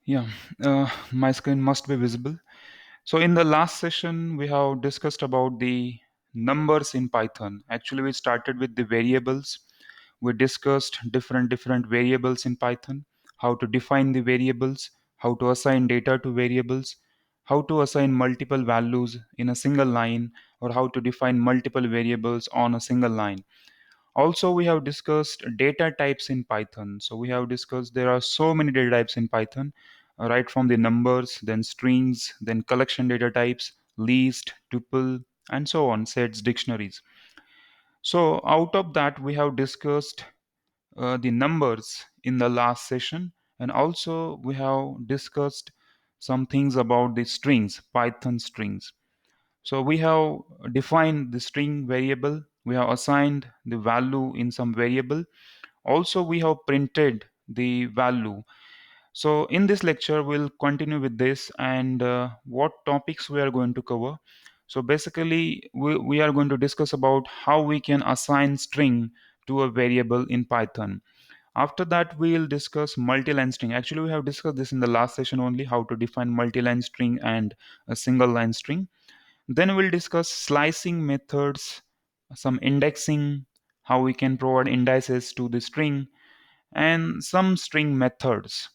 Yeah, my screen must be visible. So in the last session, we have discussed about the numbers in Python. Actually, we started with the variables. We discussed different variables in Python, how to define the variables, how to assign data to variables, how to assign multiple values in a single line, or how to define multiple variables on a single line. Also, we have discussed data types in Python. So we have discussed there are so many data types in Python, right from the numbers, then strings, then collection data types, list, tuple, and so on, sets, dictionaries. So out of that, we have discussed the numbers in the last session, and also we have discussed some things about the strings, Python strings. So we have defined the string variable, we have assigned the value in some variable. Also, we have printed the value. So in this lecture, we'll continue with this and what topics we are going to cover. So basically, we are going to discuss about how we can assign string to a variable in Python. After that, we'll discuss multi-line string. Actually, we have discussed this in the last session only, how to define multi-line string and a single line string. Then we'll discuss slicing methods, some indexing, how we can provide indices to the string, and some string methods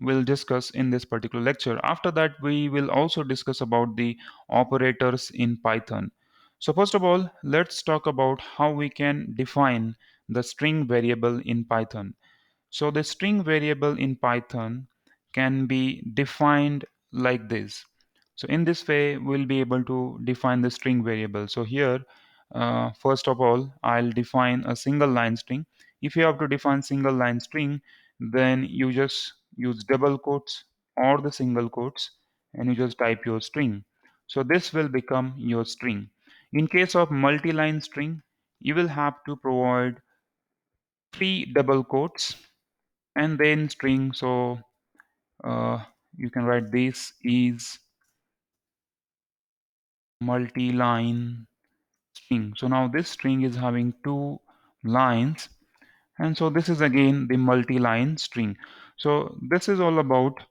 we'll discuss in this particular lecture. After that, we will also discuss about the operators in Python. So first of all, let's talk about how we can define the string variable in Python. So the string variable in Python can be defined like this. So in this way, we'll be able to define the string variable. So here, first of all, I'll define a single line string. If you have to define single line string, then you just use double quotes or the single quotes and you just type your string. So this will become your string. In case of multi-line string, you will have to provide three double quotes and then string. So uh, you can write this is multi-line string. So now this string is having two lines, and so this is again the multi-line string. So this is all about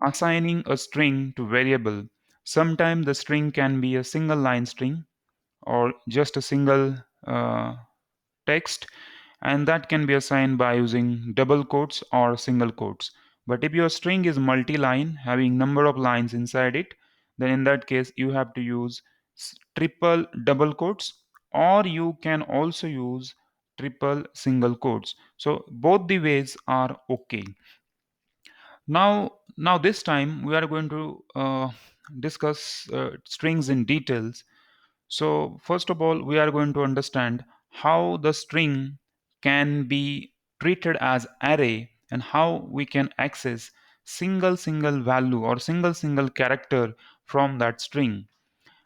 assigning a string to variable. Sometimes the string can be a single line string or just a single text, and that can be assigned by using double quotes or single quotes. But if your string is multi-line having number of lines inside it, then in that case you have to use triple double quotes, or you can also use triple single quotes. So both the ways are okay. Now this time we are going to discuss strings in details. So first of all, we are going to understand how the string can be treated as array and how we can access single value or single character from that string.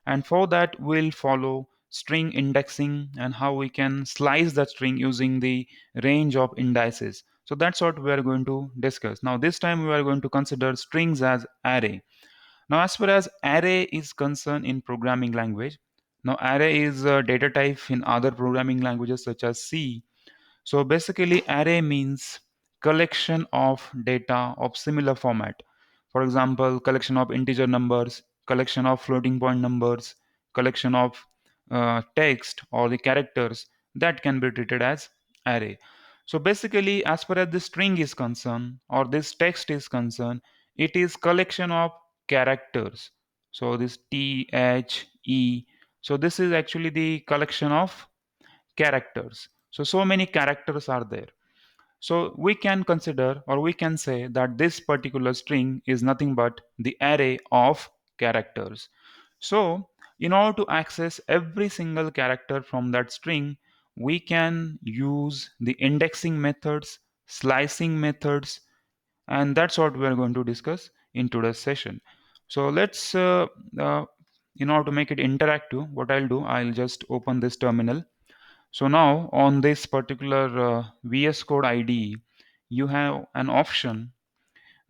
And for that, we'll follow string indexing and how we can slice that string using the range of indices. So that's what we are going to discuss. Now this time we are going to consider strings as array. Now, as far as array is concerned in programming language, now array is a data type in other programming languages such as C. So basically, array means collection of data of similar format. For example, collection of integer numbers, collection of floating point numbers, collection of text or the characters that can be treated as array. So basically, as far as the string is concerned or this text is concerned, it is collection of characters. So this T, H, E. So this is actually the collection of characters. So many characters are there. So we can consider or we can say that this particular string is nothing but the array of characters. So in order to access every single character from that string, we can use the indexing methods, slicing methods, and that's what we are going to discuss in today's session. So let's uh, in order to make it interactive, what I'll do, I'll just open this terminal. So now on this particular VS Code IDE, you have an option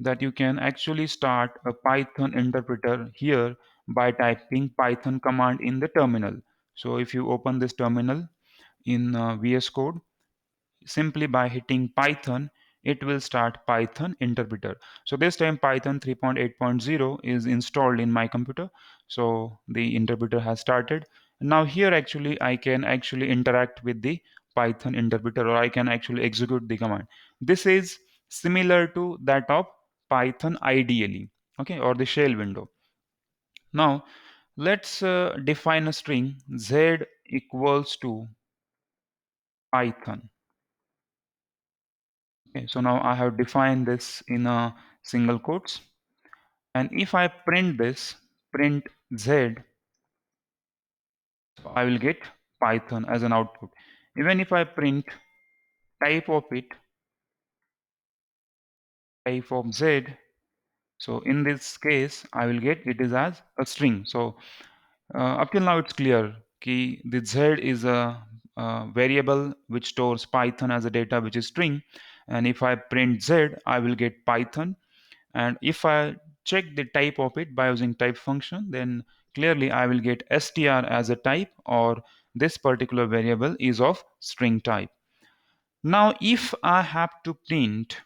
that you can actually start a Python interpreter here by typing Python command in the terminal. So if you open this terminal in VS Code, simply by hitting Python, it will start Python interpreter. So this time Python 3.8.0 is installed in my computer. So the interpreter has started. Now here actually I can actually interact with the Python interpreter, or I can actually execute the command. This is similar to that of Python IDLE, okay, or the shell window. Now let's define a string z equals to Python. Okay, so now I have defined this in a single quotes, and if I print this, print z, so I will get Python as an output. Even if I print type of it, type of z, so in this case I will get it is as a string. So up till now it's clear कि the z is a variable which stores Python as a data, which is string, and if I print z I will get Python. And if I check the type of it by using type function, then clearly I will get str as a type, or this particular variable is of string type. Now if I have to print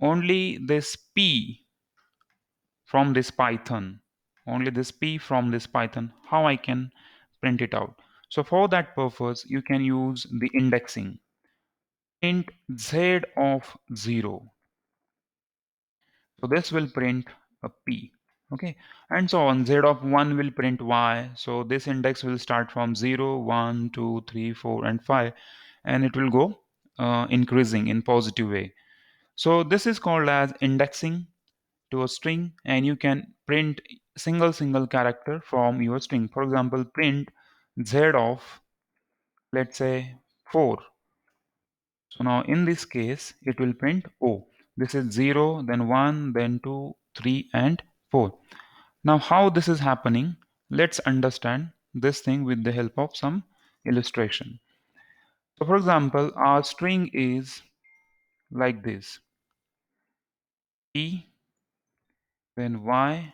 only this p from this Python, only this p from this Python, how I can print it out? So for that purpose you can use the indexing. Print z of 0. So this will print a p, okay, and so on. Z of 1 will print y. So this index will start from 0, 1, 2, 3, 4, and 5, and it will go increasing in positive way. So this is called as indexing to a string, and you can print single character from your string. For example, print z of, let's say, 4. So now in this case, it will print O. This is 0, then 1, then 2, 3, and 4. Now how this is happening, let's understand this thing with the help of some illustration. So for example, our string is like this: P, then Y,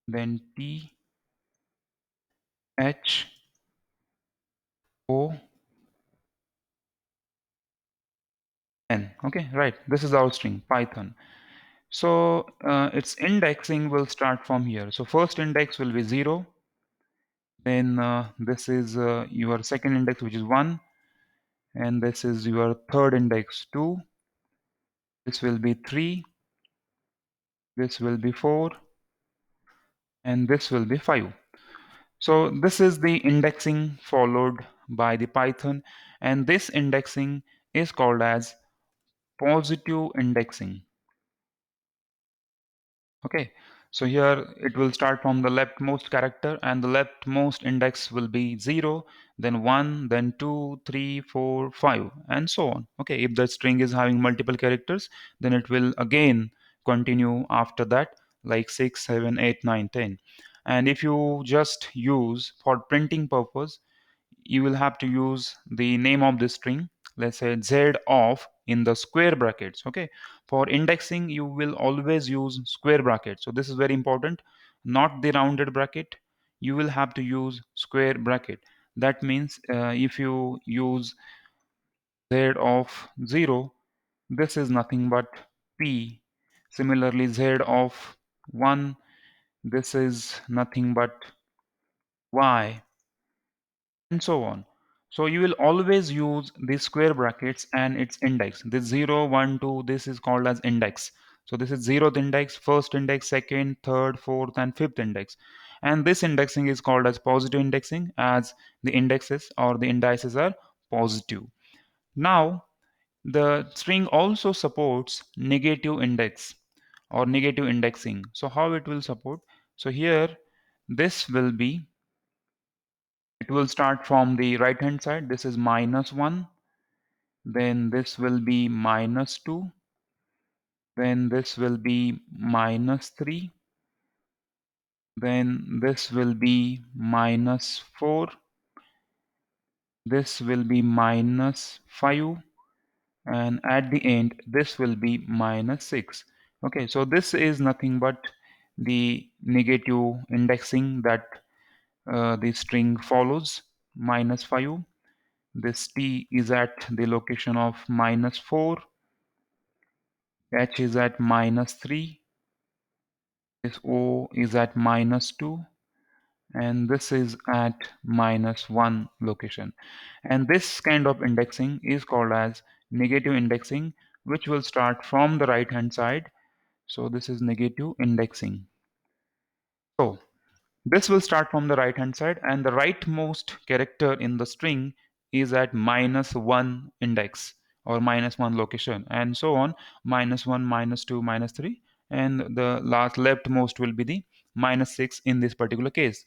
then T, H, O, N. Okay, right. This is our string, Python. So its indexing will start from here. So first index will be 0. Then this is your second index, which is 1. And this is your third index, 2. This will be 3. This will be 4. And this will be 5. So this is the indexing followed by the Python. And this indexing is called as positive indexing. Okay, so here it will start from the leftmost character, and the leftmost index will be 0, then 1, then 2, 3, 4, 5, and so on. Okay, if the string is having multiple characters, then it will again continue after that, like 6, 7, 8, 9, 10. And if you just use for printing purpose, you will have to use the name of the string, let's say z of in the square brackets. Okay, for indexing you will always use square brackets, so this is very important, not the rounded bracket. You will have to use square bracket. That means if you use z of 0, this is nothing but p. Similarly, z of 1, this is nothing but y, and so on. So you will always use these square brackets and its index. This 0, 1, 2, this is called as index. So this is 0th index, first index, second, third, fourth, and fifth index. And this indexing is called as positive indexing, as the indexes or the indices are positive. Now the string also supports negative index or negative indexing. So how it will support? So here this will be, it will start from the right hand side. This is -1, then this will be -2, then this will be -3, then this will be -4, this will be -5, and at the end this will be -6. Okay, so this is nothing but the negative indexing that the string follows. -5, this t is at the location of -4, H is at -3, this O is at -2, and this is at -1 location. And this kind of indexing is called as negative indexing, which will start from the right hand side. So this is negative indexing. So this will start from the right hand side, and the rightmost character in the string is at -1 index or -1 location, and so on, -1, -2, -3, and the last leftmost will be the -6 in this particular case.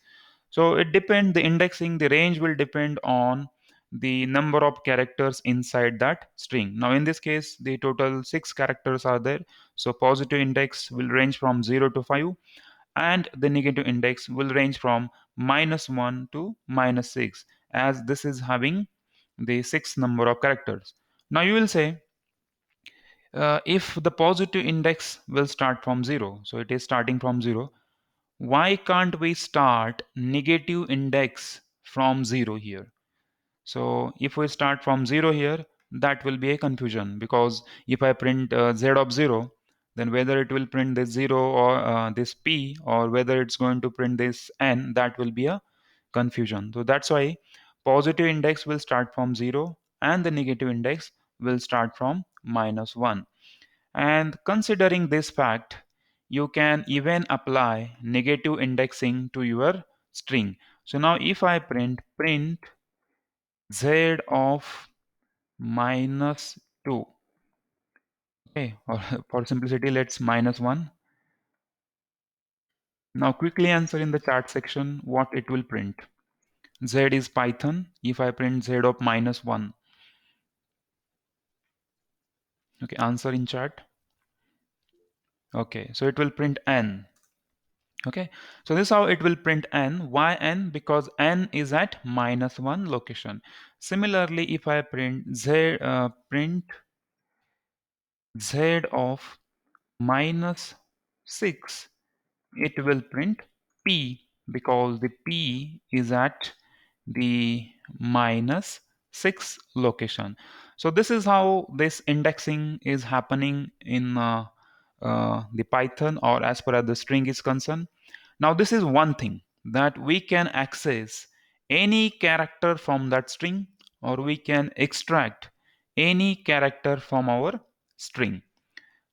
So it depends, the indexing, the range will depend on the number of characters inside that string. Now in this case, the total 6 characters are there. So positive index will range from 0 to 5, and the negative index will range from -1 to -6, as this is having the 6 number of characters. Now you will say, if the positive index will start from 0, so it is starting from 0, why can't we start negative index from 0 here? So if we start from 0 here, that will be a confusion, because if I print z of 0, then whether it will print this 0 or this p, or whether it's going to print this n, that will be a confusion. So that's why positive index will start from 0 and the negative index will start from -1. And considering this fact, you can even apply negative indexing to your string. So now if I print z of -2, okay, or for simplicity let's -1. Now quickly answer in the chat section what it will print. Z is Python. If I print z of -1, okay, answer in chat. Okay, so it will print n. Okay, so this is how it will print n. Why n? Because n is at -1 location. Similarly, if I print print z of -6, it will print p, because the p is at the -6 location. So this is how this indexing is happening in the Python, or as far as the string is concerned. Now this is one thing, that we can access any character from that string, or we can extract any character from our string.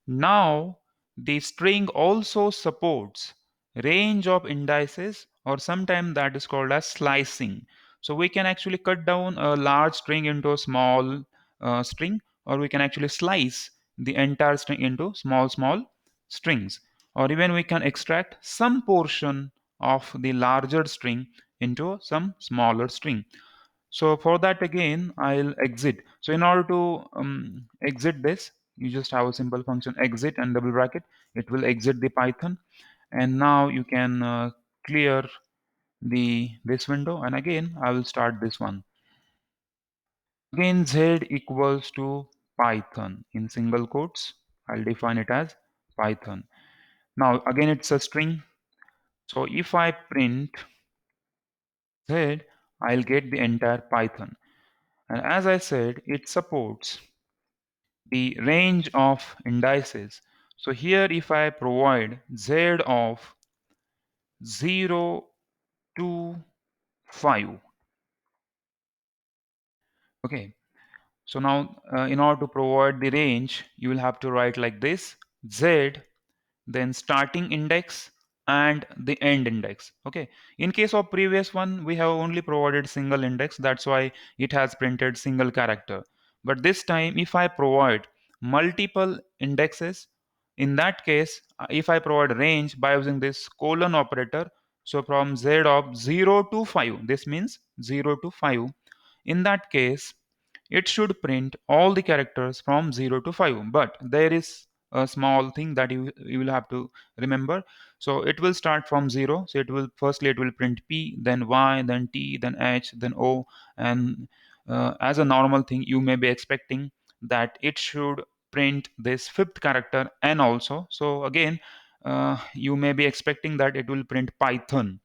Now, the string also supports range of indices, or sometimes that is called as slicing. So we can actually cut down a large string into a small string, or we can actually slice the entire string into small strings, or even we can extract some portion of the larger string into some smaller string. So for that, again, I'll exit. So in order to exit this, you just have a simple function exit and double bracket. It will exit the Python. And now you can clear this window. And again, I will start this one. Again, z equals to Python in single quotes. I'll define it as Python. Now, again, it's a string. So if I print z, I'll get the entire Python. And as I said, it supports the range of indices. So here if I provide z of 0 to 5, okay, so now in order to provide the range, you will have to write like this: z, then starting index and the end index. Okay, in case of previous one, we have only provided single index, that's why it has printed single character. But this time, if I provide multiple indexes, in that case, if I provide range by using this colon operator, so from z of 0 to 5, this means 0 to 5, in that case it should print all the characters from 0 to 5. But there is a small thing that you will have to remember. So it will start from 0. So it will, firstly it will print p, then y, then t, then h, then o. And as a normal thing, you may be expecting that it should print this fifth character n also. So again, you may be expecting that it will print Python.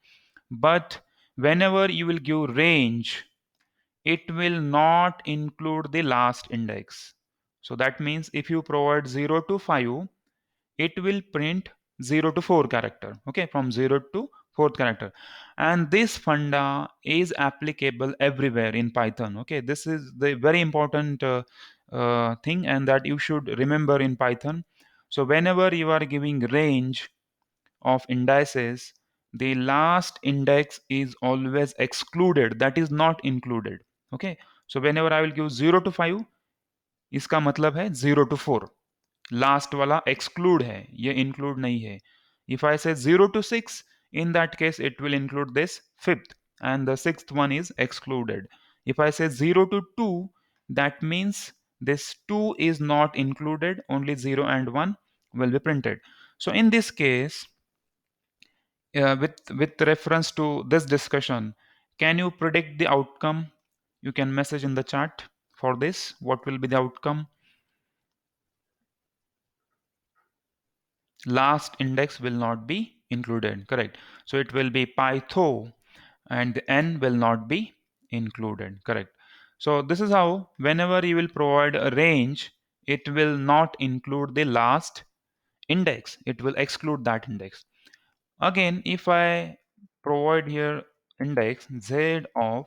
But whenever you will give range, it will not include the last index. So that means if you provide 0 to 5, it will print 0 to 4 character. Okay, from 0 to 4th character. And this funda is applicable everywhere in Python. Okay, this is the very important thing, and that you should remember in Python. So whenever you are giving range of indices, the last index is always excluded, that is not included. Okay, so whenever I will give 0 to 5, इसका मतलब है 0 to 4, last वाला exclude है, ये include नहीं है. If I say 0 to 6, in that case it will include this fifth, and the sixth one is excluded. If I say 0 to 2, that means this 2 is not included, only 0 and 1 will be printed. So in this case, with reference to this discussion, can you predict the outcome? You can message in the chat for this. What will be the outcome? Last index will not be included, correct? So it will be pytho, and the n will not be included, correct? So this is how whenever you will provide a range, it will not include the last index, it will exclude that index. Again, if I provide here index z of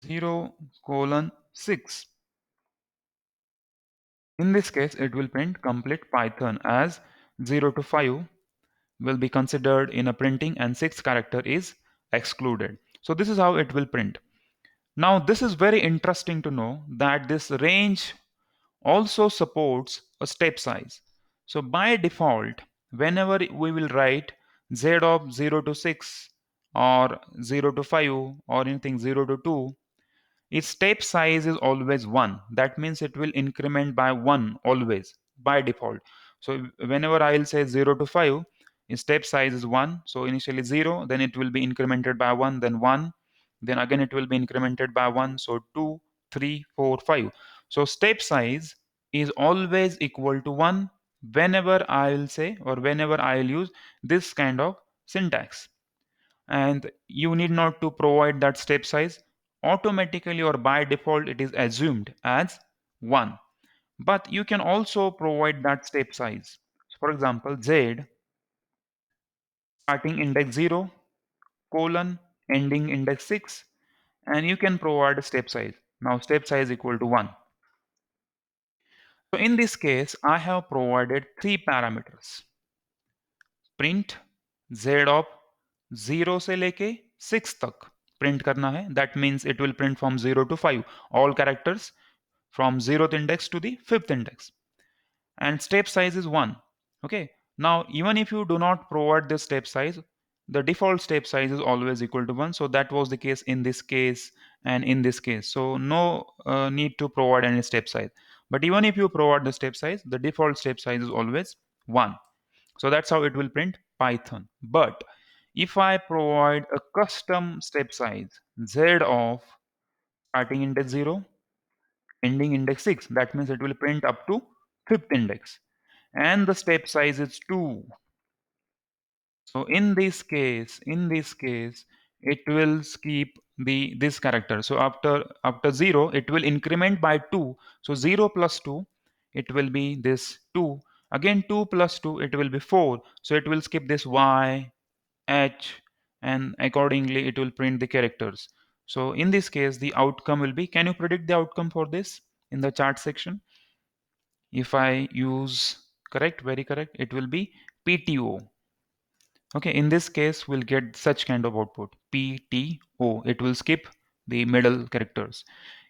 0 colon 6, in this case it will print complete Python, as 0 to 5 will be considered in a printing and sixth character is excluded. So this is how it will print. Now this is very interesting to know that this range also supports a step size. So by default, whenever we will write z of 0 to 6 or 0 to 5 or anything 0 to 2, its step size is always 1. That means it will increment by 1 always by default. So whenever I'll say 0 to 5, its step size is 1. So initially 0, then it will be incremented by 1, then 1, then again it will be incremented by 1. So 2, 3, 4, 5. So step size is always equal to 1 whenever I'll say, or whenever I'll use this kind of syntax. And you need not to provide that step size. Automatically or by default it is assumed as 1, but you can also provide that step size. For example, z starting index 0 colon ending index 6, and you can provide a step size. Now step size equal to 1. So in this case I have provided three parameters. Print z of 0 से लेके 6 तक print करना है. That means it will print from 0 to 5 all characters from 0th index to the 5th index, and step size is 1. Okay, now even if you do not provide the step size, the default step size is always equal to 1. So that was the case in this case and in this case. So no need to provide any step size. But even if you provide the step size, the default step size is always 1. So that's how it will print Python. But if I provide a custom step size z of starting index 0 ending index 6, that means it will print up to 5th index, and the step size is 2. So in this case it will skip this character. So after 0 it will increment by 2. So 0 plus 2, it will be this 2. Again 2 plus 2, it will be 4. So it will skip this y, h, and accordingly it will print the characters. So in this case the outcome will be, can you predict the outcome for this in the chart section? If I use correct, very correct, it will be PTO. Okay, in this case we'll get such kind of output, PTO. It will skip the middle characters.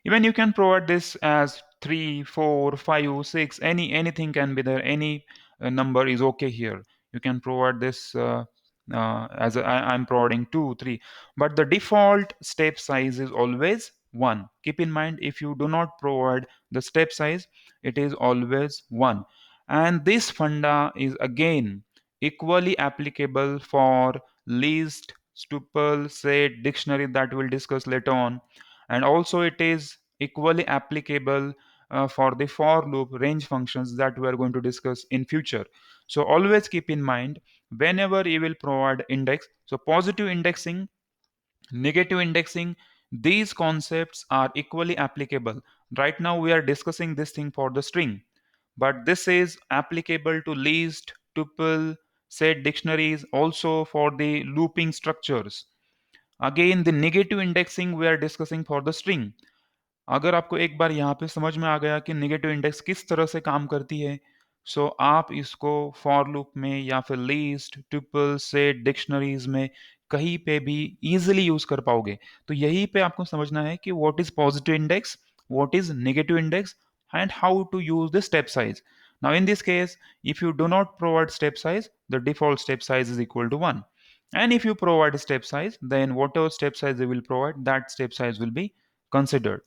Even you can provide this as 3, 4, 5, 6, anything can be there. Any number is okay here. You can provide this as I'm providing 2, 3, but the default step size is always 1. Keep in mind, if you do not provide the step size, it is always 1. And this funda is again equally applicable for list, tuple, set, dictionary that we'll discuss later on. And also it is equally applicable for the for loop, range functions that we are going to discuss in future. So always keep in mind, whenever you will provide index, so positive indexing, negative indexing, these concepts are equally applicable. Right now we are discussing this thing for the string, but this is applicable to list, tuple, set, dictionaries, also for the looping structures. Again, the negative indexing we are discussing for the string. अगर आपको एक बार यहाँ पे समझ में आ गया कि negative index किस तरह से काम करती है, सो आप इसको फॉर लूप में या फिर लिस्ट, ट्यूपल, सेट, डिक्शनरीज में कहीं पे भी इजीली यूज कर पाओगे. तो यहीं पे आपको समझना है कि what is positive index, what is negative index, and how to use the step size. Now in this case, if you do not provide step size, the default step size is equal to 1. And if you provide a step size, then whatever step size they will provide, that step size will be considered.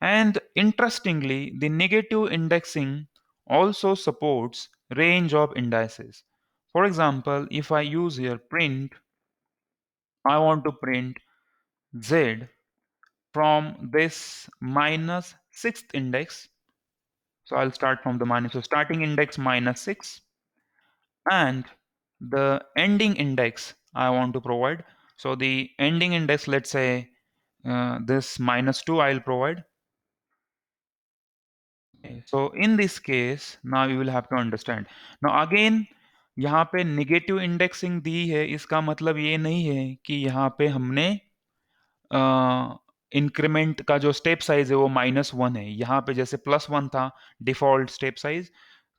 And interestingly, the negative indexing also supports range of indices. For example, if I use here print, I want to print z from this minus sixth index. So I'll start from the minus. So starting index minus 6 and the ending index I want to provide. So the ending index, let's say this minus 2 I'll provide. So in this case, now you will have to understand. Now again, यहाँ पे negative indexing दी है, इसका मतलब ये नहीं है कि यहाँ पे हमने इंक्रीमेंट का जो स्टेप साइज है वो -1 है. यहाँ पे जैसे +1 था डिफॉल्ट स्टेप साइज,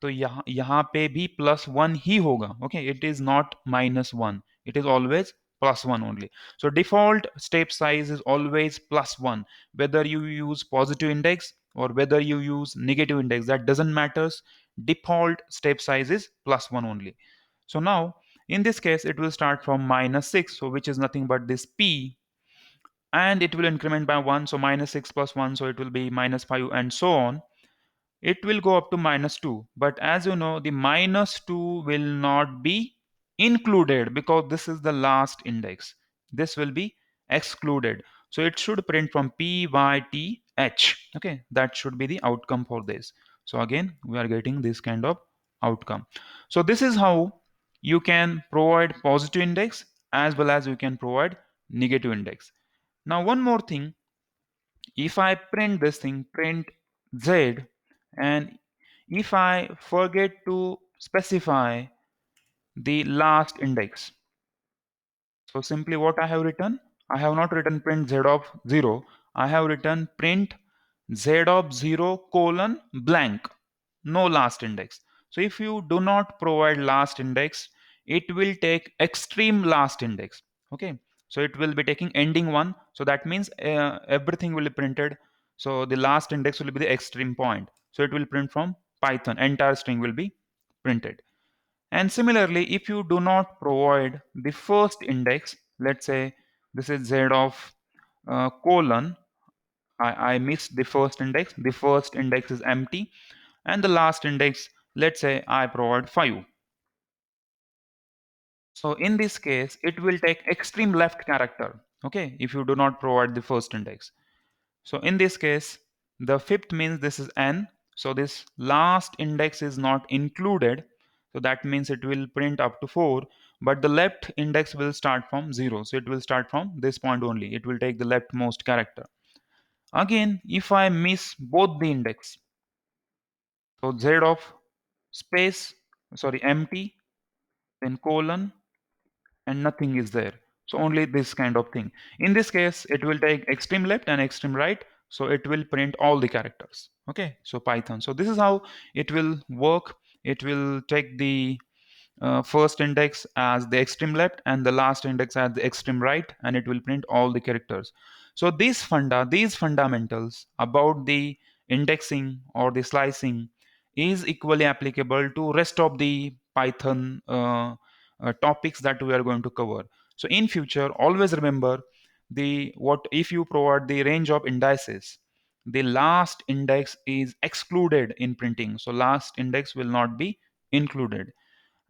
तो यहाँ पे भी +1 ही होगा. Okay, it is not -1, it is always +1 only. So default step size is always +1, whether you use positive index or whether you use negative index, that doesn't matters. Default step size is +1 only. So now in this case it will start from -6, so which is nothing but this p, and it will increment by 1, so -6 plus 1, so it will be -5 and so on. It will go up to -2, but as you know, the -2 will not be included because this is the last index. This will be excluded, so it should print from p y t h. Okay, that should be the outcome for this. So again we are getting this kind of outcome. So this is how you can provide positive index as well as you can provide negative index. Now one more thing, if I print this thing, print z, and if I forget to specify the last index, so simply what I have written, I have not written print z of 0, I have written print z of 0 colon blank, no last index. So if you do not provide last index, it will take extreme last index. Okay, so it will be taking ending one, so that means everything will be printed. So the last index will be the extreme point, so it will print from Python, entire string will be printed. And similarly, if you do not provide the first index, let's say this is z of colon, I missed the first index. The first index is empty, and the last index, let's say I provide 5. So in this case, it will take extreme left character. Okay, if you do not provide the first index. So in this case, the fifth means this is n. So this last index is not included. So that means it will print up to 4, but the left index will start from 0. So it will start from this point only. It will take the leftmost character. Again, if I miss both the index, so z of space, sorry, empty, then colon, and nothing is there. So only this kind of thing. In this case, it will take extreme left and extreme right. So it will print all the characters. Okay, so Python. So this is how it will work. It will take the first index as the extreme left and the last index as the extreme right, and it will print all the characters. So these fundamentals about the indexing or the slicing is equally applicable to rest of the Python topics that we are going to cover. So in future, always remember, the what if you provide the range of indices, the last index is excluded in printing, so last index will not be included.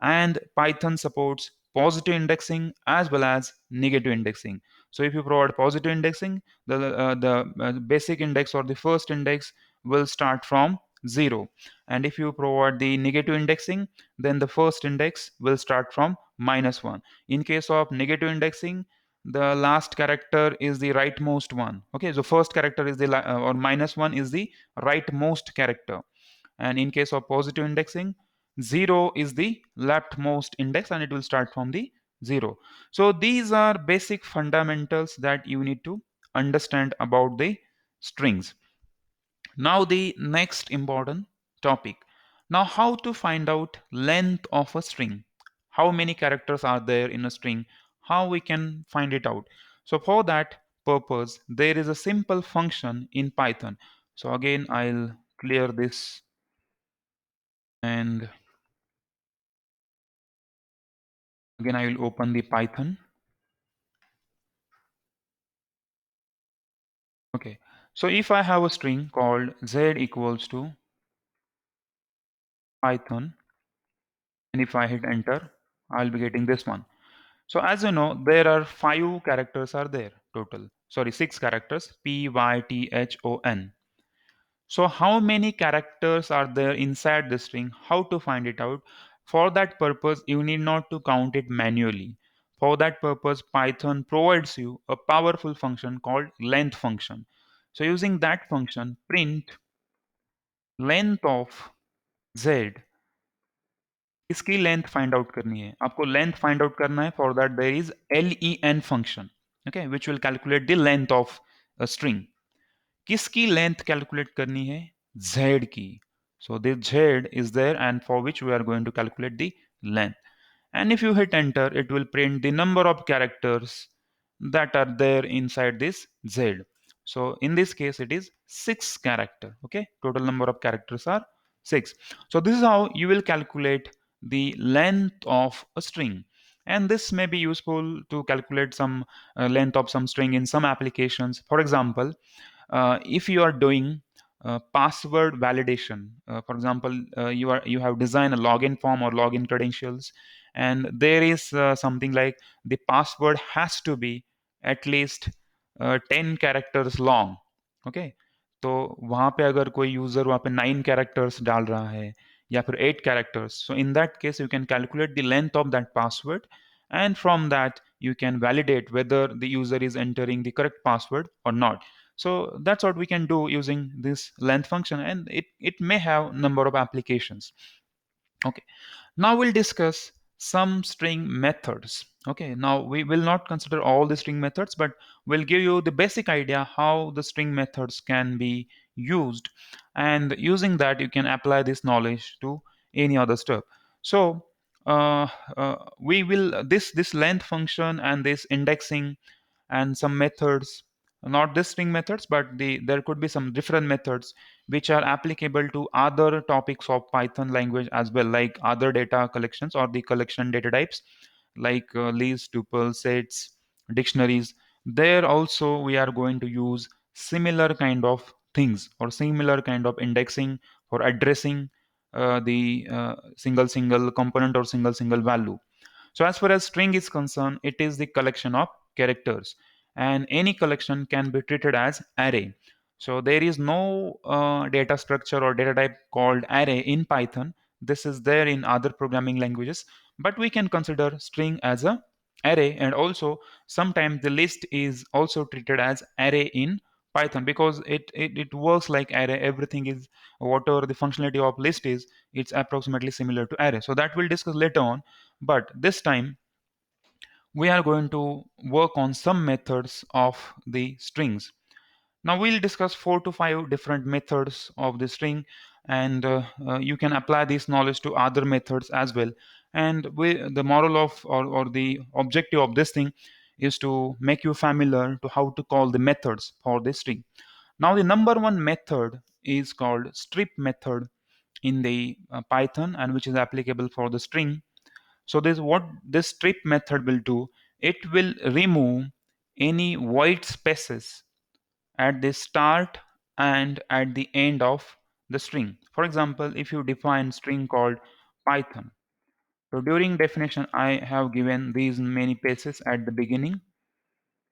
And Python supports positive indexing as well as negative indexing. So if you provide positive indexing, the basic index or the first index will start from 0, and if you provide the negative indexing, then the first index will start from -1. In case of negative indexing, the last character is the rightmost one. Okay, so first character is the or -1 is the rightmost character, and in case of positive indexing, 0 is the leftmost index and it will start from the 0. So these are basic fundamentals that you need to understand about the strings. Now the next important topic. Now how to find out length of a string. How many characters are there in a string? How we can find it out? So for that purpose, there is a simple function in Python. So again, I'll clear this and again I will open the Python. Okay. So if I have a string called z equals to Python, and if I hit enter, I'll be getting this one. So as you know, there are 5 characters are there total. Sorry, 6 characters, Python. So how many characters are there inside the string? How to find it out? For that purpose, you need not to count it manually. For that purpose, Python provides you a powerful function called length function. So using that function, print length of z, इसकी length find out करनी है, आपको length find out करना है. For that there is len function, okay, which will calculate the length of a string. किसकी length calculate करनी है? z की. So this z is there and for which we are going to calculate the length. And if you hit enter, it will print the number of characters that are there inside this z. So in this case, it is 6 character. Okay, total number of characters are 6. So this is how you will calculate the length of a string. And this may be useful to calculate some length of some string in some applications. For example, if you are doing password validation, for example, you have designed a login form or login credentials, and there is something like the password has to be at least 10 characters long. Okay, तो वहां पे अगर कोई user वहां पे 9 characters डाल रहा है या फिर 8 characters, so in that case you can calculate the length of that password, and from that you can validate whether the user is entering the correct password or not. So that's what we can do using this length function, and it may have number of applications. Okay, now we'll discuss some string methods. Okay, now we will not consider all the string methods, but we'll give you the basic idea how the string methods can be used, and using that you can apply this knowledge to any other stuff. So we will this length function and this indexing and some methods, not the string methods, but there could be some different methods which are applicable to other topics of Python language as well, like other data collections or the collection data types, like lists, tuples, sets, dictionaries. There also we are going to use similar kind of things or similar kind of indexing for addressing the single component or single value. So as far as string is concerned, it is the collection of characters, and any collection can be treated as array. So there is no data structure or data type called array in Python. This is there in other programming languages, but we can consider string as a array, and also sometimes the list is also treated as array in Python because it works like array. Everything is whatever the functionality of list is, it's approximately similar to array. So that we'll discuss later on, but this time we are going to work on some methods of the strings. Now we'll discuss 4 to 5 different methods of the string, and you can apply this knowledge to other methods as well. And the moral of or the objective of this thing is to make you familiar to how to call the methods for the string. Now the number one method is called strip method in the Python, and which is applicable for the string. So this what this strip method will do, it will remove any white spaces at the start and at the end of the string. For example, if you define string called Python, so during definition I have given these many spaces at the beginning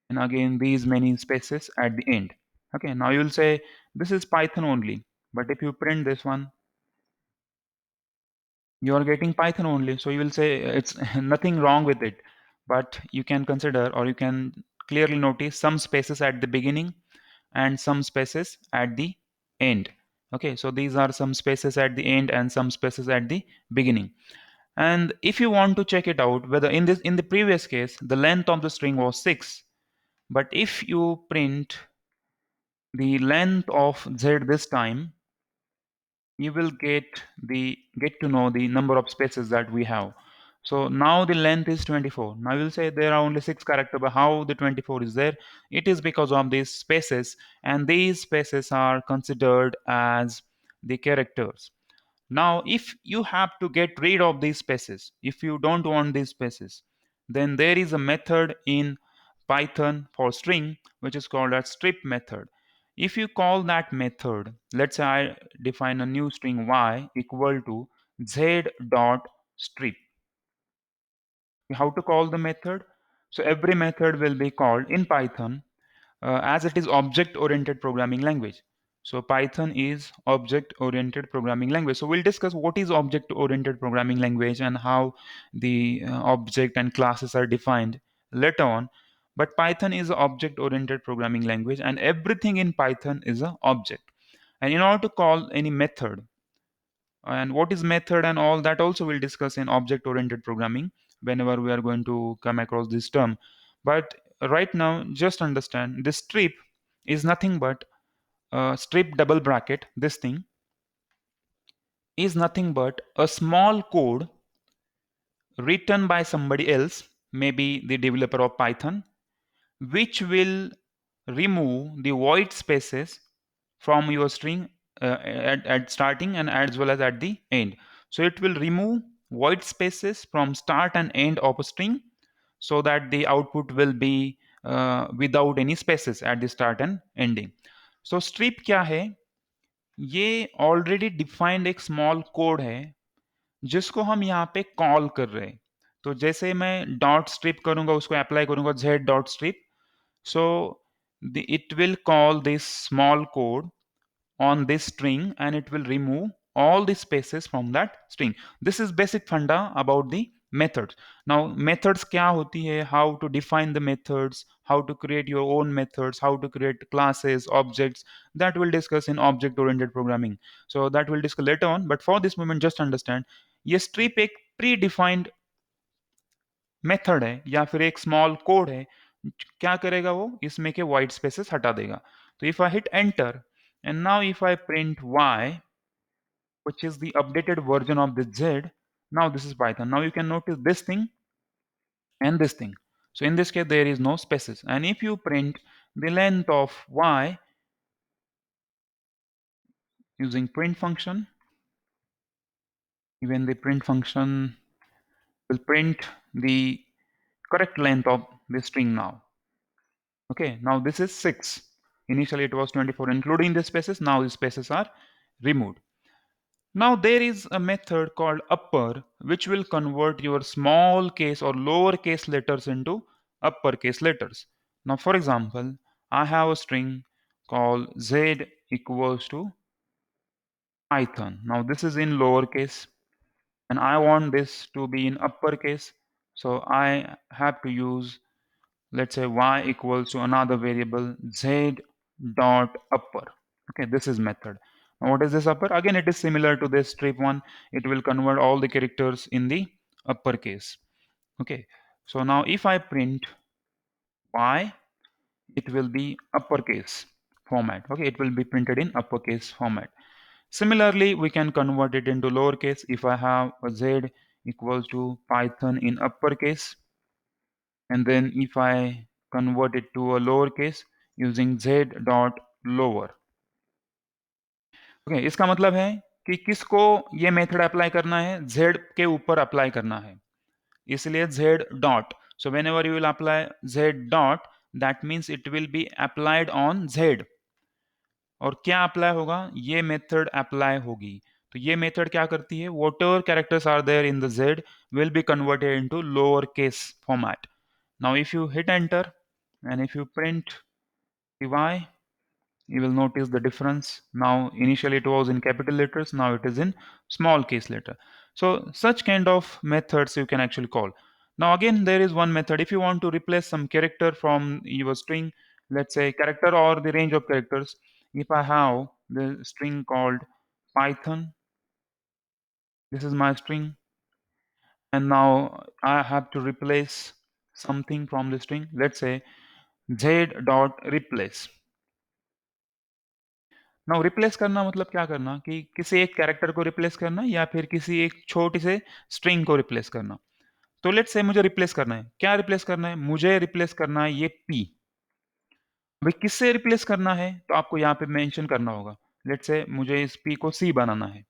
and again these many spaces at the end. Okay, now you'll say this is Python only, but if you print this one, you are getting Python only. So you will say it's nothing wrong with it. but you can consider, or you can clearly notice some spaces at the beginning and some spaces at the end. Okay, so these are some spaces at the end and some spaces at the beginning. And if you want to check it out whether in the previous case the length of the string was 6, but if you print the length of z this time, you will get to know the number of spaces that we have. So now the length is 24. Now you'll say there are only 6 characters, but how the 24 is there? It is because of these spaces, and these spaces are considered as the characters. Now, if you have to get rid of these spaces, if you don't want these spaces, then there is a method in Python for string which is called a strip method. If you call that method, let's say I define a new string y equal to z dot strip. How to call the method? So every method will be called in Python as it is object oriented programming language. So Python is object oriented programming language. So we'll discuss what is object oriented programming language and how the object and classes are defined later on. But Python is an object oriented programming language, and everything in Python is an object. And in order to call any method, and what is method and all that also we'll discuss in object oriented programming whenever we are going to come across this term. But right now just understand this strip is nothing but strip double bracket. This thing is nothing but a small code written by somebody else, maybe the developer of Python, which will remove the void spaces from your string at starting and as well as at the end. So it will remove void spaces from start and end of a string so that the output will be without any spaces at the start and ending. So strip क्या है? ये already defined एक small code है जिसको हम यहाँ पे call कर रहे हैं. तो जैसे मैं डॉट स्ट्रिप करूंगा, उसको अप्लाई करूंगा z dot strip, so it will call this small code on this string and it will remove all the spaces from that string. This is basic funda about the methods. Now methods क्या होती है, how to define the methods, how to create your own methods, how to create classes, objects, that we'll discuss in object oriented programming. So that we'll discuss later on, but for this moment just understand ये strip एक predefined method है या फिर एक small code है. क्या करेगा वो? इसमें के वाइट स्पेसेस हटा देगा. तो if I hit enter and now if I print y, which is the updated version of the z, now this is Python. Now you can notice this thing and this thing. So in this case there is no spaces, and if you print the length of y using print function, even the print function will print the correct length of the string now. Okay, now this is 6. Initially it was 24 including the spaces. Now the spaces are removed. Now there is a method called upper which will convert your small case or lowercase letters into uppercase letters. Now for example, I have a string called z equals to Python. Now this is in lowercase and I want this to be in uppercase. So I have to use, let's say, y equals to another variable z dot upper. Okay, this is method. Now what is this upper? Again it is similar to this strip one. It will convert all the characters in the uppercase. Okay, so now if I print y, it will be uppercase format. Okay, it will be printed in uppercase format. Similarly, we can convert it into lowercase. If I have a z equals to Python in uppercase, and then if I convert it to a lowercase using z dot lower. Okay, इसका मतलब है कि किसको ये method apply करना है? z के ऊपर अप्लाई करना है, इसलिए z dot. So whenever you will apply z dot, that means it will be applied on z. और क्या अप्लाई होगा? ये मेथड अप्लाई होगी. तो ये मेथड क्या करती है? whatever characters are there in the z will be converted into lower case format. Now if you hit enter and if you print the y, you will notice the difference. Now initially it was in capital letters, now it is in small case letter. So such kind of methods you can actually call. Now again, there is one method. If you want to replace some character from your string, let's say character or the range of characters, if I have the string called Python, this is my string, and now I have to replace something from the string. Let's say z dot replace. Now replace करना मतलब क्या करना कि किसी एक character को replace करना या फिर किसी एक छोटी से स्ट्रिंग को रिप्लेस करना। तो लेट्स से मुझे रिप्लेस करना है, क्या रिप्लेस करना है, मुझे रिप्लेस करना है ये पी। भाई किससे रिप्लेस करना है तो आपको यहाँ पे मेंशन करना होगा। लेट्स से मुझे इस पी को सी बनाना है।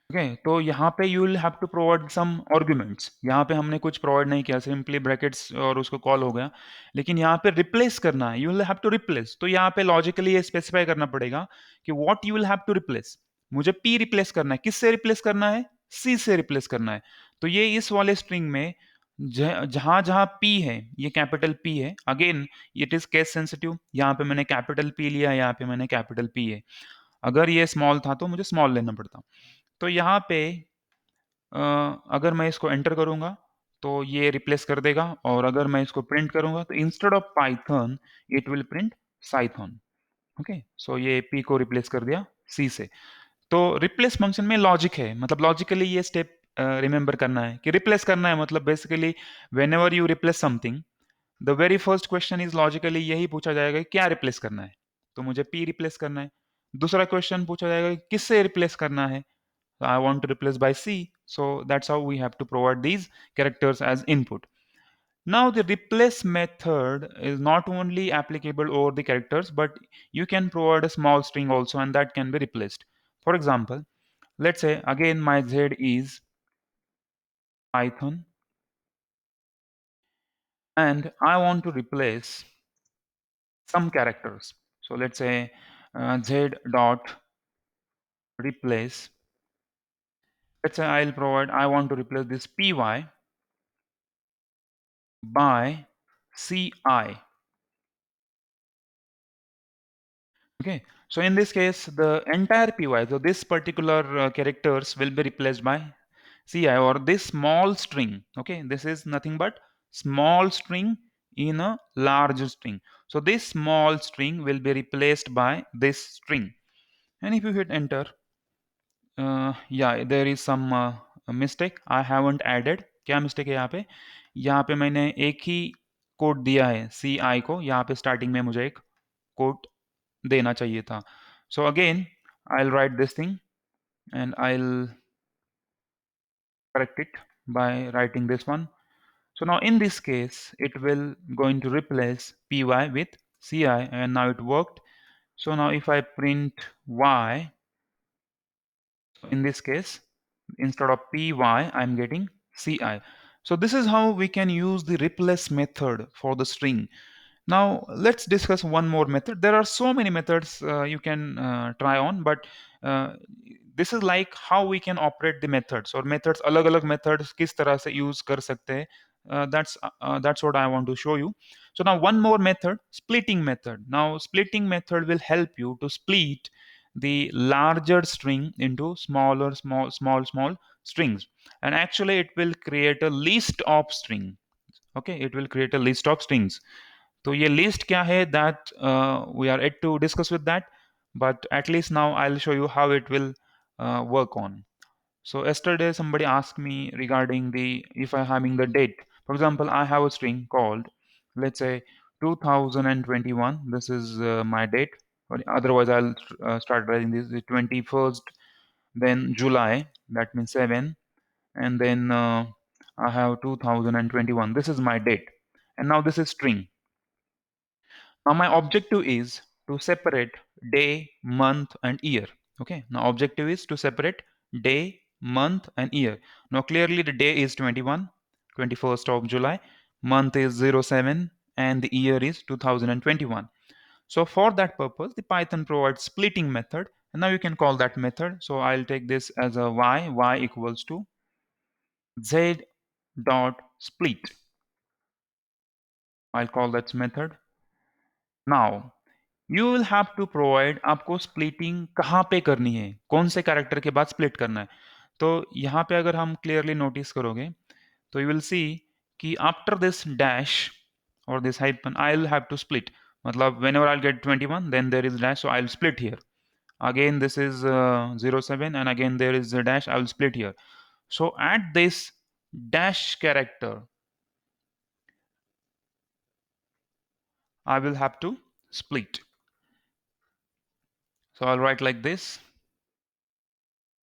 ओके, तो यहाँ पे you will have to provide some arguments. यहाँ पे हमने कुछ प्रोवाइड नहीं किया, सिंपली ब्रैकेट्स और उसको कॉल हो गया। लेकिन यहाँ पे रिप्लेस करना है, you will have to replace, तो यहाँ पे लॉजिकली ये स्पेसिफाई करना पड़ेगा कि what you will have to replace. मुझे पी रिप्लेस करना है, किससे रिप्लेस करना है, सी से रिप्लेस करना है। तो ये इस वाले स्ट्रिंग में जहां जहां पी है, ये कैपिटल पी है, again it is case sensitive. यहाँ पे मैंने कैपिटल पी लिया, यहाँ पे मैंने कैपिटल पी है। अगर ये स्मॉल था तो मुझे स्मॉल लेना पड़ता। तो यहाँ पे अगर मैं इसको एंटर करूंगा तो ये रिप्लेस कर देगा, और अगर मैं इसको प्रिंट करूंगा तो instead of Python it will print Cython. Okay, so ये पी को रिप्लेस कर दिया सी से। तो रिप्लेस फंक्शन में लॉजिक है, मतलब लॉजिकली ये स्टेप रिमेंबर करना है कि रिप्लेस करना है, मतलब basically when ever you replace something, the very first question is logically यही पूछा जाएगा कि क्या रिप्लेस करना है। तो मुझे पी रिप्लेस करना है। दूसरा क्वेश्चन पूछा जाएगा कि किससे रिप्लेस करना है, so I want to replace by C. So that's how we have to provide these characters as input. Now the replace method is not only applicable over the characters, but you can provide a small string also, and that can be replaced. For example, let's say again my Z is Python, and I want to replace some characters. So let's say Z dot replace. Let's say I want to replace this PY by CI. Okay, so in this case, the entire py, so this particular characters will be replaced by ci, or this small string. Okay, this is nothing but small string in a large string. So this small string will be replaced by this string. And if you hit enter, yeah, there is some mistake. I haven't added. क्या mistake है यहाँ पे? यहाँ पे मैंने एक ही code दिया है ci को, यहाँ पे स्टार्टिंग में मुझे एक कोड देना चाहिए था. So again, I'll write this thing and I'll correct it by writing this one. So now in this case, it will going to replace py with ci, and now it worked. So now if I print y, in this case, instead of py, I'm getting ci. So this is how we can use the replace method for the string. Now let's discuss one more method. There are so many methods you can try on, but uh, this is like how we can operate the methods, or methods अलग अलग methods किस तरह से use कर सकते हैं. That's what I want to show you. So now one more method, splitting method. Now splitting method will help you to split the larger string into smaller small strings, and actually it will create a list of string. Okay, it will create a list of strings. तो ये list क्या है, that we are yet to discuss with that, but at least now I'll show you how it will work on. So yesterday somebody asked me regarding the, if I having the date. For example, I have a string called, let's say 2021. This is my date. Or otherwise, I'll start writing this the 21st, then July. That means 7, and then I have 2021. This is my date, and now this is string. Now my objective is to separate day, month, and year. Okay. Now objective is to separate day, month, and year. Now clearly the day is 21, 21st of July, month is 07, and the year is 2021. So for that purpose, the Python provides splitting method, and now you can call that method. So I'll take this as a y equals to z dot split. I'll call that method. Now you will have to provide, आपको splitting कहाँ पे करनी है, कौन से character के बाद split करना है. तो यहाँ पे अगर हम क्लियरली नोटिस करोगे तो यू विल सी कि after this dash or this hyphen I will have to split, मतलब whenever I get 21 then there is dash, so I will split here. Again this is 07 and again there is a dash, I will split here. So at this dash character I will have to split. So I'll write like this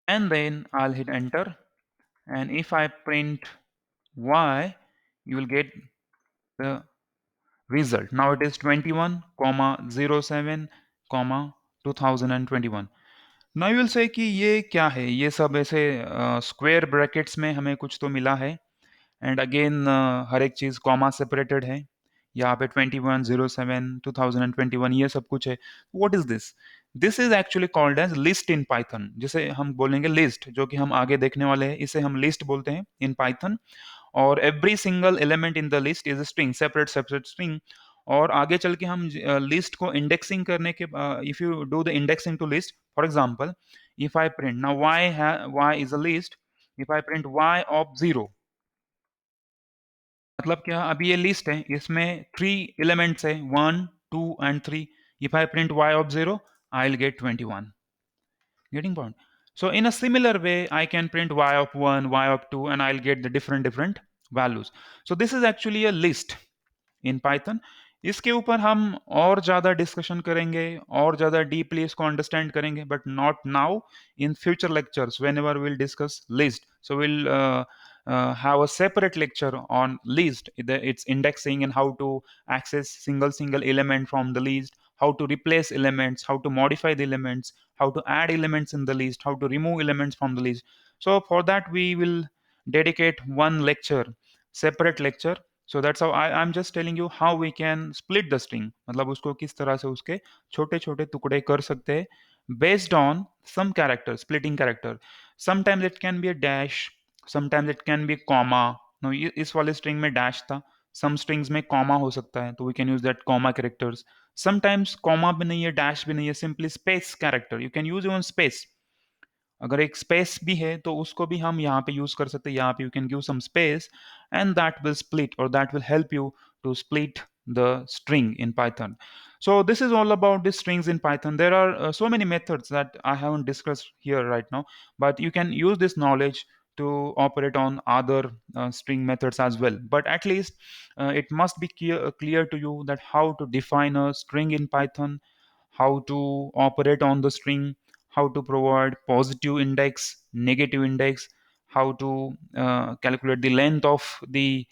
and then I'll hit enter, and if I print y you will get the result. Now it is 21 comma 07 comma 2021. Now you will say कि ये क्या है, ये सब ऐसे square brackets में हमें कुछ तो मिला है, एंड अगेन हर एक चीज़ कॉमा सेपरेटेड है. यहाँ पे 21 07 2021 ये सब कुछ है. What is this? This is actually called as list in Python, जिसे हम बोलेंगे लिस्ट, जो कि हम आगे देखने वाले हैं. इसे हम लिस्ट बोलते हैं इन पाइथन. और every single element in the list is string, separate separate string. और आगे चल के हम लिस्ट को इंडेक्सिंग करने के, if you do the indexing to list, for example if I print now y is a list, if I print y of 0, मतलब क्या, अभी ये लिस्ट है, इसमें 3 एलिमेंट्स है, 1 2 and 3. If I print y of 0 I will gate 21. Getting point? So in a similar way, I can print y of 1, y of 2, and I'll get the different values. So this is actually a list in Python. इसके ऊपर हम और ज़्यादा discussion करेंगे और ज़्यादा deeply इसको understand करेंगे, but not now. In future lectures when ever will discuss list, so will have a separate lecture on list, its indexing and how to access single element from the list, how to replace elements, how to modify the elements, how to add elements in the list, how to remove elements from the list. So for that we will dedicate one lecture, separate lecture. So that's how I'm just telling you how we can split the string, मतलब उसको किस तरह से उसके छोटे छोटे टुकड़े कर सकते हैं based on some character, splitting character. Sometimes it can be a dash, sometimes it can be comma. No, इस वाले स्ट्रिंग में डैश था, सम स्ट्रिंग्स में कॉमा हो सकता है, तो we can use that comma characters. Sometimes comma भी नहीं है, डैश भी नहीं है, simply space character, you can use even space. अगर एक स्पेस भी है तो उसको भी हम यहाँ पे यूज कर सकते हैं. यहाँ पे you can give some space and that will split, और that will help you to split the string in Python. So this is all about the strings in Python. There are so many methods that I haven't discussed here right now, but you can use this knowledge to operate on other string methods as well. But at least it must be clear to you that how to define a string in Python, how to operate on the string, how to provide positive index, negative index, how to calculate the length of the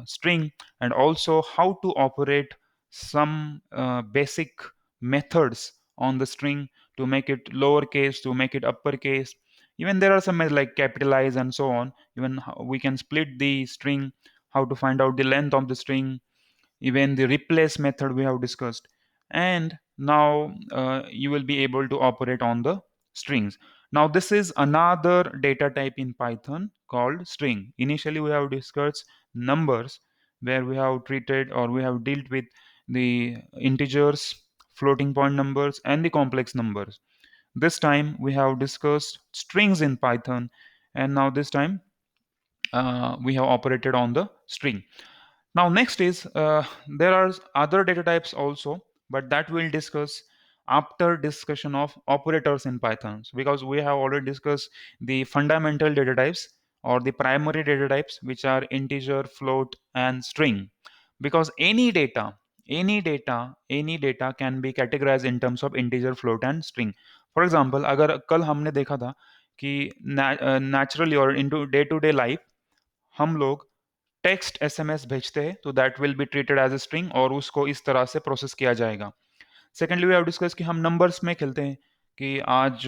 string, and also how to operate some basic methods on the string to make it lowercase, to make it uppercase. Even there are some methods like capitalize and so on. Even we can split the string, how to find out the length of the string, even the replace method we have discussed. And now you will be able to operate on the strings. Now this is another data type in Python called string. Initially we have discussed numbers, where we have treated or we have dealt with the integers, floating point numbers, and the complex numbers. This time we have discussed strings in Python, and now this time we have operated on the string. Now next is there are other data types also, but that we'll discuss after discussion of operators in Python. So because we have already discussed the fundamental data types or the primary data types, which are integer, float, and string. Because any data can be categorized in terms of integer, float, and string. For example, अगर कल हमने देखा था कि naturally और into day to day life हम लोग text SMS भेजते हैं, तो that will be treated as a string और उसको इस तरह से प्रोसेस किया जाएगा. सेकेंडली वी हैव डिस्कस कि हम नंबर्स में खेलते हैं कि आज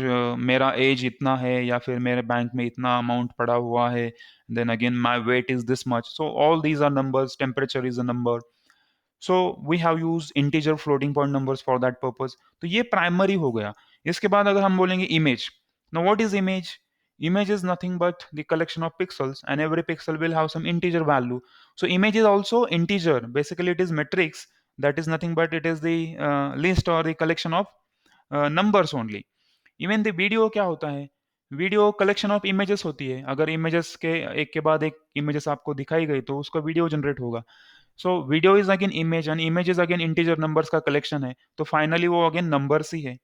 मेरा एज इतना है या फिर मेरे बैंक में इतना अमाउंट पड़ा हुआ है, then again my weight is this much. So all these are numbers, temperature is a number. So we have use integer floating point numbers for that purpose. तो ये प्राइमरी हो गया. इसके बाद अगर हम बोलेंगे image. Now what is image? Image is nothing but the collection of pixels, and every pixel will have some integer value. So image is also integer. Basically it is matrix. That is nothing but it is the list or the collection of numbers only. Even the video क्या होता है? Video collection of images होती है, अगर images के एक के बाद एक इमेजेस आपको दिखाई गई तो उसका वीडियो जनरेट होगा। So video is again image and image is again integer numbers का कलेक्शन है, तो फाइनली वो अगेन नंबर्स ही है।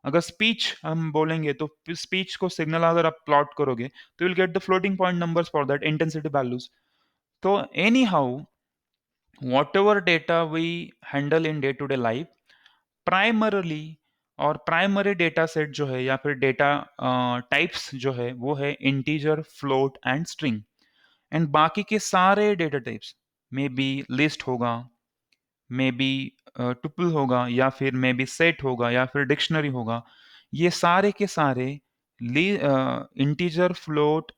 अगर स्पीच हम बोलेंगे तो स्पीच को सिग्नल अगर आप प्लॉट करोगे तो will get the floating point numbers for that intensity values. तो anyhow whatever data we handle in day to day life, primarily or primary data set जो है या फिर डेटा टाइप्स जो है वो है integer, float and string. And बाकी के सारे data types may be list होगा, मे बी टुपल होगा, या फिर मे बी सेट होगा, या फिर डिक्शनरी होगा, ये सारे के सारे इंटीजर, फ्लोट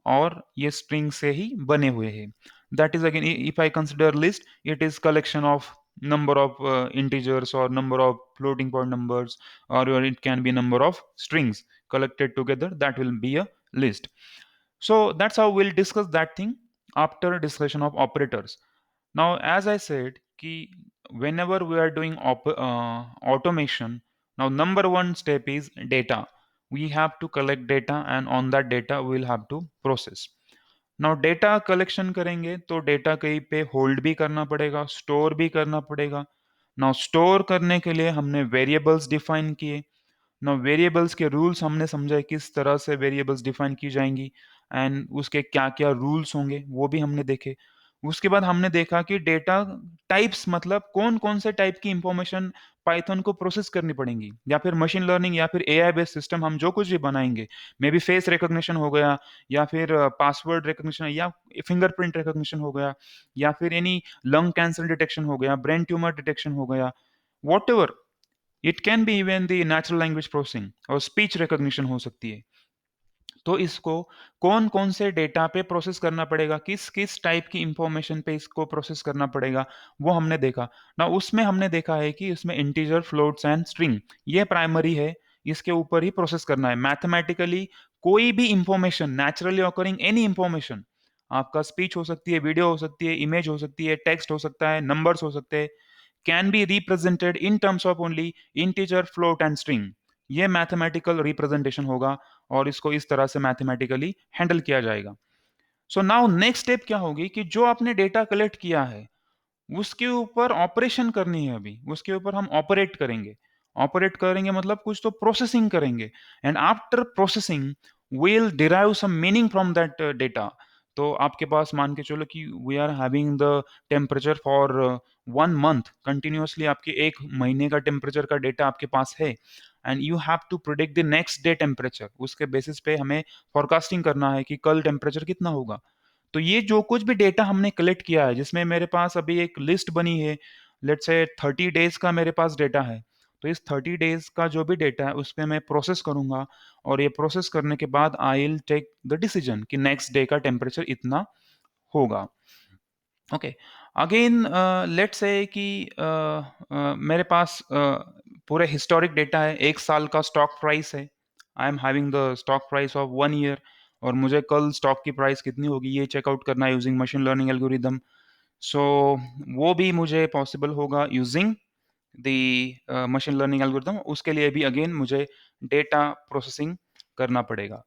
और ये स्ट्रिंग से ही बने हुए हैं। That is again, if I consider list, it is collection of number of integers or number of floating point numbers, or it can be number of strings collected together, that will be a list. So that's how we'll discuss that thing after discussion of operators. Now as I said ki whenever we are doing automation, now number one step is data. We have to collect data and on that data we will have to process. Now data collection करेंगे तो data कहीं पे hold भी करना पड़ेगा, store भी करना पड़ेगा। नाउ स्टोर करने के लिए हमने वेरिएबल्स डिफाइन किए। नाउ वेरिएबल्स के रूल्स हमने समझा किस तरह से वेरिएबल्स डिफाइन की जाएंगी एंड उसके क्या क्या रूल्स होंगे वो भी हमने देखे। उसके बाद हमने देखा कि डेटा टाइप्स मतलब कौन कौन से टाइप की इंफॉर्मेशन पाइथन को प्रोसेस करनी पड़ेंगी, या फिर मशीन लर्निंग या फिर एआई बेस्ड सिस्टम हम जो कुछ भी बनाएंगे, मे बी फेस रिकॉग्निशन हो गया, या फिर पासवर्ड रिकॉग्निशन, या फिंगरप्रिंट रिकॉग्निशन हो गया, या फिर एनी लंग कैंसर डिटेक्शन हो गया, ब्रेन ट्यूमर डिटेक्शन हो गया, what ever, it can be even the natural language processing और स्पीच रिकॉग्निशन हो सकती है। तो इसको कौन कौन से डेटा पे प्रोसेस करना पड़ेगा, किस किस टाइप की इंफॉर्मेशन पे इसको प्रोसेस करना पड़ेगा, वो हमने देखा ना। उसमें हमने देखा है कि इसमें इंटीजर, फ्लोट्स एंड स्ट्रिंग ये प्राइमरी है, इसके ऊपर ही प्रोसेस करना है मैथमेटिकली। कोई भी information, naturally occurring any information, आपका स्पीच हो सकती है, वीडियो हो सकती है, इमेज हो सकती है, टेक्स्ट हो सकता है, नंबर्स हो सकते हैं, can be represented in terms of only integer, float and string. ये मैथमेटिकल रिप्रेजेंटेशन होगा और इसको इस तरह से मैथमेटिकली हैंडल किया जाएगा। सो नाउ नेक्स्ट स्टेप क्या होगी कि जो आपने डेटा कलेक्ट किया है उसके ऊपर ऑपरेशन करनी है, अभी उसके ऊपर हम ऑपरेट करेंगे। ऑपरेट करेंगे मतलब कुछ तो प्रोसेसिंग करेंगे, and after processing we'll derive some meaning from that data। तो आपके पास मान के चलो कि we are having the temperature for 1 month continuously, आपके एक महीने का टेम्परेचर का डेटा आपके पास है, and you have to predict the next day temperature. उसके बेसिस पे हमें फोरकास्टिंग करना है कि कल टेम्परेचर कितना होगा। तो ये जो कुछ भी डेटा हमने कलेक्ट किया है, जिसमें मेरे पास अभी एक लिस्ट बनी है, लेट्स से 30 डेज का मेरे पास डेटा है, तो इस 30 डेज का जो भी डेटा है उस पर मैं प्रोसेस करूंगा, और ये प्रोसेस करने के बाद I will take the decision कि नेक्स्ट डे का टेम्परेचर इतना होगा। ओके, अगेन लेट्स से कि मेरे पास पूरे हिस्टोरिक डेटा है, एक साल का स्टॉक प्राइस है, I am having the stock price of 1 year, और मुझे कल स्टॉक की प्राइस कितनी होगी ये चेकआउट करना है यूजिंग मशीन लर्निंग एल्गोरिदम। सो वो भी मुझे पॉसिबल होगा using the machine learning algorithm. उसके लिए भी अगेन मुझे डेटा प्रोसेसिंग करना पड़ेगा।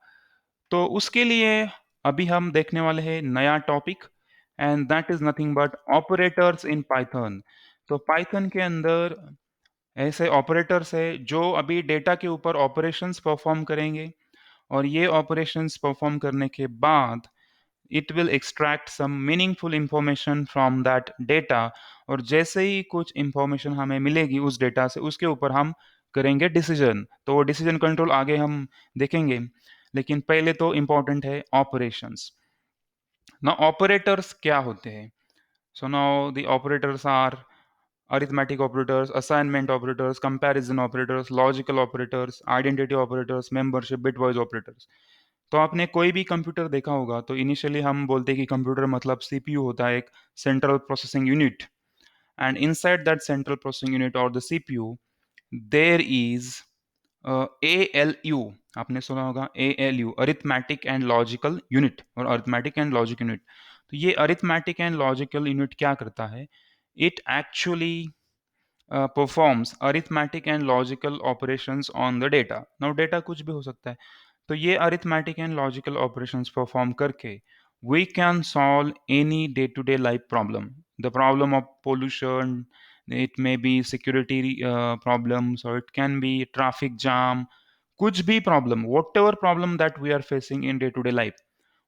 तो उसके लिए अभी हम देखने वाले हैं नया topic, and that is nothing but operators in Python. तो पाइथन के अंदर ऐसे ऑपरेटर्स है जो अभी डेटा के ऊपर ऑपरेशंस परफॉर्म करेंगे, और ये ऑपरेशंस परफॉर्म करने के बाद it will extract some meaningful information from that data. और जैसे ही कुछ इंफॉर्मेशन हमें मिलेगी उस डेटा से, उसके ऊपर हम करेंगे डिसीजन। तो वो डिसीजन कंट्रोल आगे हम देखेंगे, लेकिन पहले तो इंपॉर्टेंट है ऑपरेशंस। ना ऑपरेटर्स क्या होते हैं? So now the operators are arithmetic operators, assignment operators, comparison operators, logical operators, identity operators, membership, bitwise operators। तो आपने कोई भी कंप्यूटर देखा होगा तो इनिशियली हम बोलते हैं कि कंप्यूटर मतलब सीपीयू होता है, एक central processing unit, and inside that central processing unit or the CPU there is A L U. आपने सुना होगा A L U, arithmetic and logical unit, or arithmetic and logic unit. तो ये arithmetic and logical unit क्या करता है? It actually performs arithmetic and logical operations on the data। now data कुछ भी हो सकता है, तो ये arithmetic and logical operations perform करके we can solve any day to day life problem. The problem of pollution, it may be security problems, or it can be traffic jam, कुछ भी problem, whatever problem that we are facing in day to day life,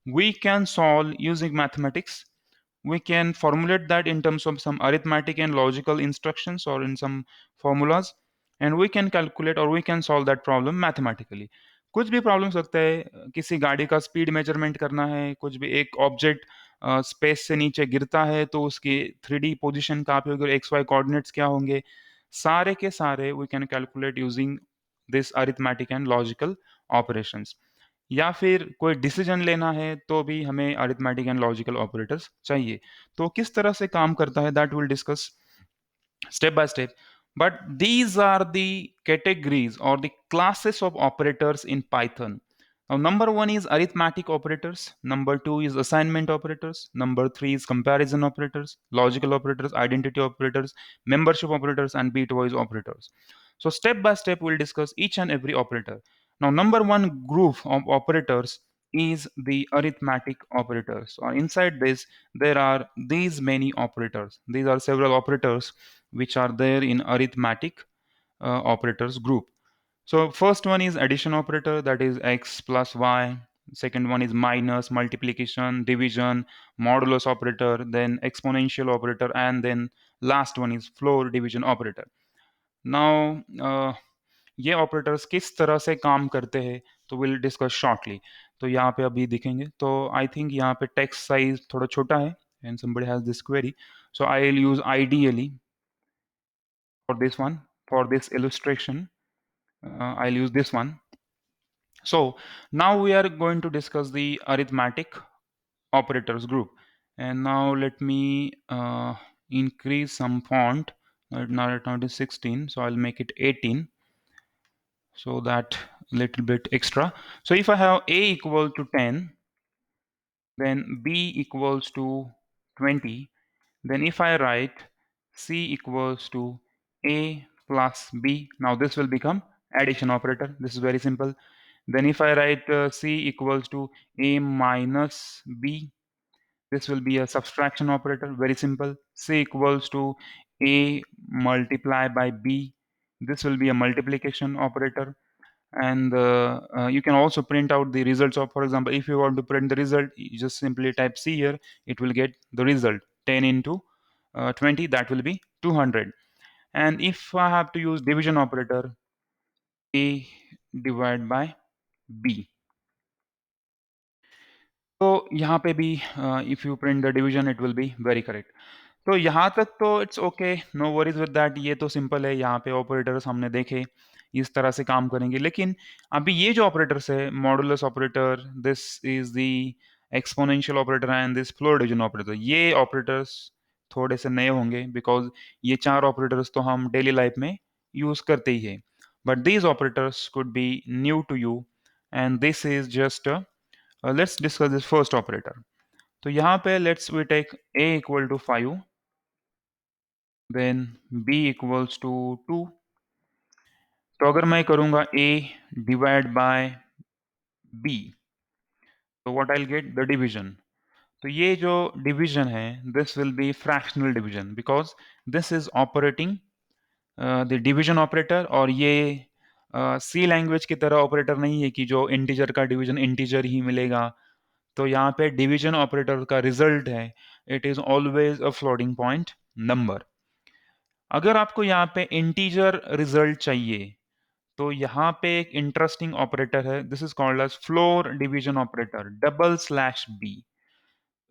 we can solve using mathematics. We can formulate that in terms of some arithmetic and logical instructions or in some formulas, and we can calculate or we can solve that problem mathematically. कुछ भी problem सकता है, किसी गाड़ी का speed measurement करना है, कुछ भी एक ऑब्जेक्ट स्पेस से नीचे गिरता है तो उसकी 3D पोजीशन कहाँ पे होगी और एक्स वाई कोऑर्डिनेट्स क्या होंगे, सारे के सारे we can calculate using this arithmetic and logical operations. या फिर कोई डिसीजन लेना है तो भी हमें अरिथमेटिक एंड लॉजिकल ऑपरेटर्स चाहिए. तो किस तरह से काम करता है that will discuss step by step. But these are the categories or the classes of operators in Python. Now, number one is arithmetic operators. Number two is assignment operators. Number three is comparison operators, logical operators, identity operators, membership operators, and bitwise operators. So, step by step, we'll discuss each and every operator. Now, number one group of operators is the arithmetic operators. Or inside this, there are these many operators. These are several operators which are there in arithmetic operators group. So first one is addition operator, that is x plus y. Second one is minus, multiplication, division, modulus operator, then exponential operator, and then last one is floor division operator. Now ये operators किस तरह से काम करते हैं तो will discuss shortly. तो यहाँ पे अभी दिखेंगे. तो आई थिंक यहाँ पे टेक्स्ट साइज थोड़ा छोटा है and somebody has this query, so I'll use ideally for this one, for this illustration, I'll use this one. So now we are going to discuss the arithmetic operators group. And now let me increase some font. Now it is 16, so I'll make it 18, so that little bit extra. So if I have a equal to 10, then b equals to 20. Then if I write c equals to a plus b, now this will become addition operator. This is very simple. Then if I write c equals to a minus b, this will be a subtraction operator. Very simple. C equals to a multiplied by b, this will be a multiplication operator. And you can also print out the results of, for example, if you want to print the result, you just simply type c here, it will get the result 10 into 20, that will be 200. And if I have to use division operator, a divided by b, तो यहाँ पे भी if you print the division it will be very correct. तो यहाँ तक तो it's okay, no worries with that, ये तो सिंपल है. यहाँ पे ऑपरेटर्स हमने देखे इस तरह से काम करेंगे. लेकिन अभी ये जो ऑपरेटर्स है, modulus operator, this is the exponential operator and this floor division operator, ये ऑपरेटर्स थोड़े से नए होंगे बिकॉज ये चार ऑपरेटर्स तो हम डेली लाइफ में यूज करते ही है. But these operators could be new to you, and this is just let's discuss this first operator. तो यहाँ पे let's we take a equal to 5, then b equals to 2. तो अगर मैं करूंगा a डिवाइड बाय b, तो what I will get the division. तो ये जो डिवीजन है, this will be fractional division because this is operating the division operator. और ये सी लैंग्वेज की तरह ऑपरेटर नहीं है कि जो इंटीजर का डिवीजन इंटीजर ही मिलेगा. तो यहाँ पे डिवीजन ऑपरेटर का रिजल्ट है, it is always a floating point number. अगर आपको यहाँ पे इंटीजर रिजल्ट चाहिए तो यहाँ पे एक इंटरेस्टिंग ऑपरेटर है, this is called as floor division operator, double slash b,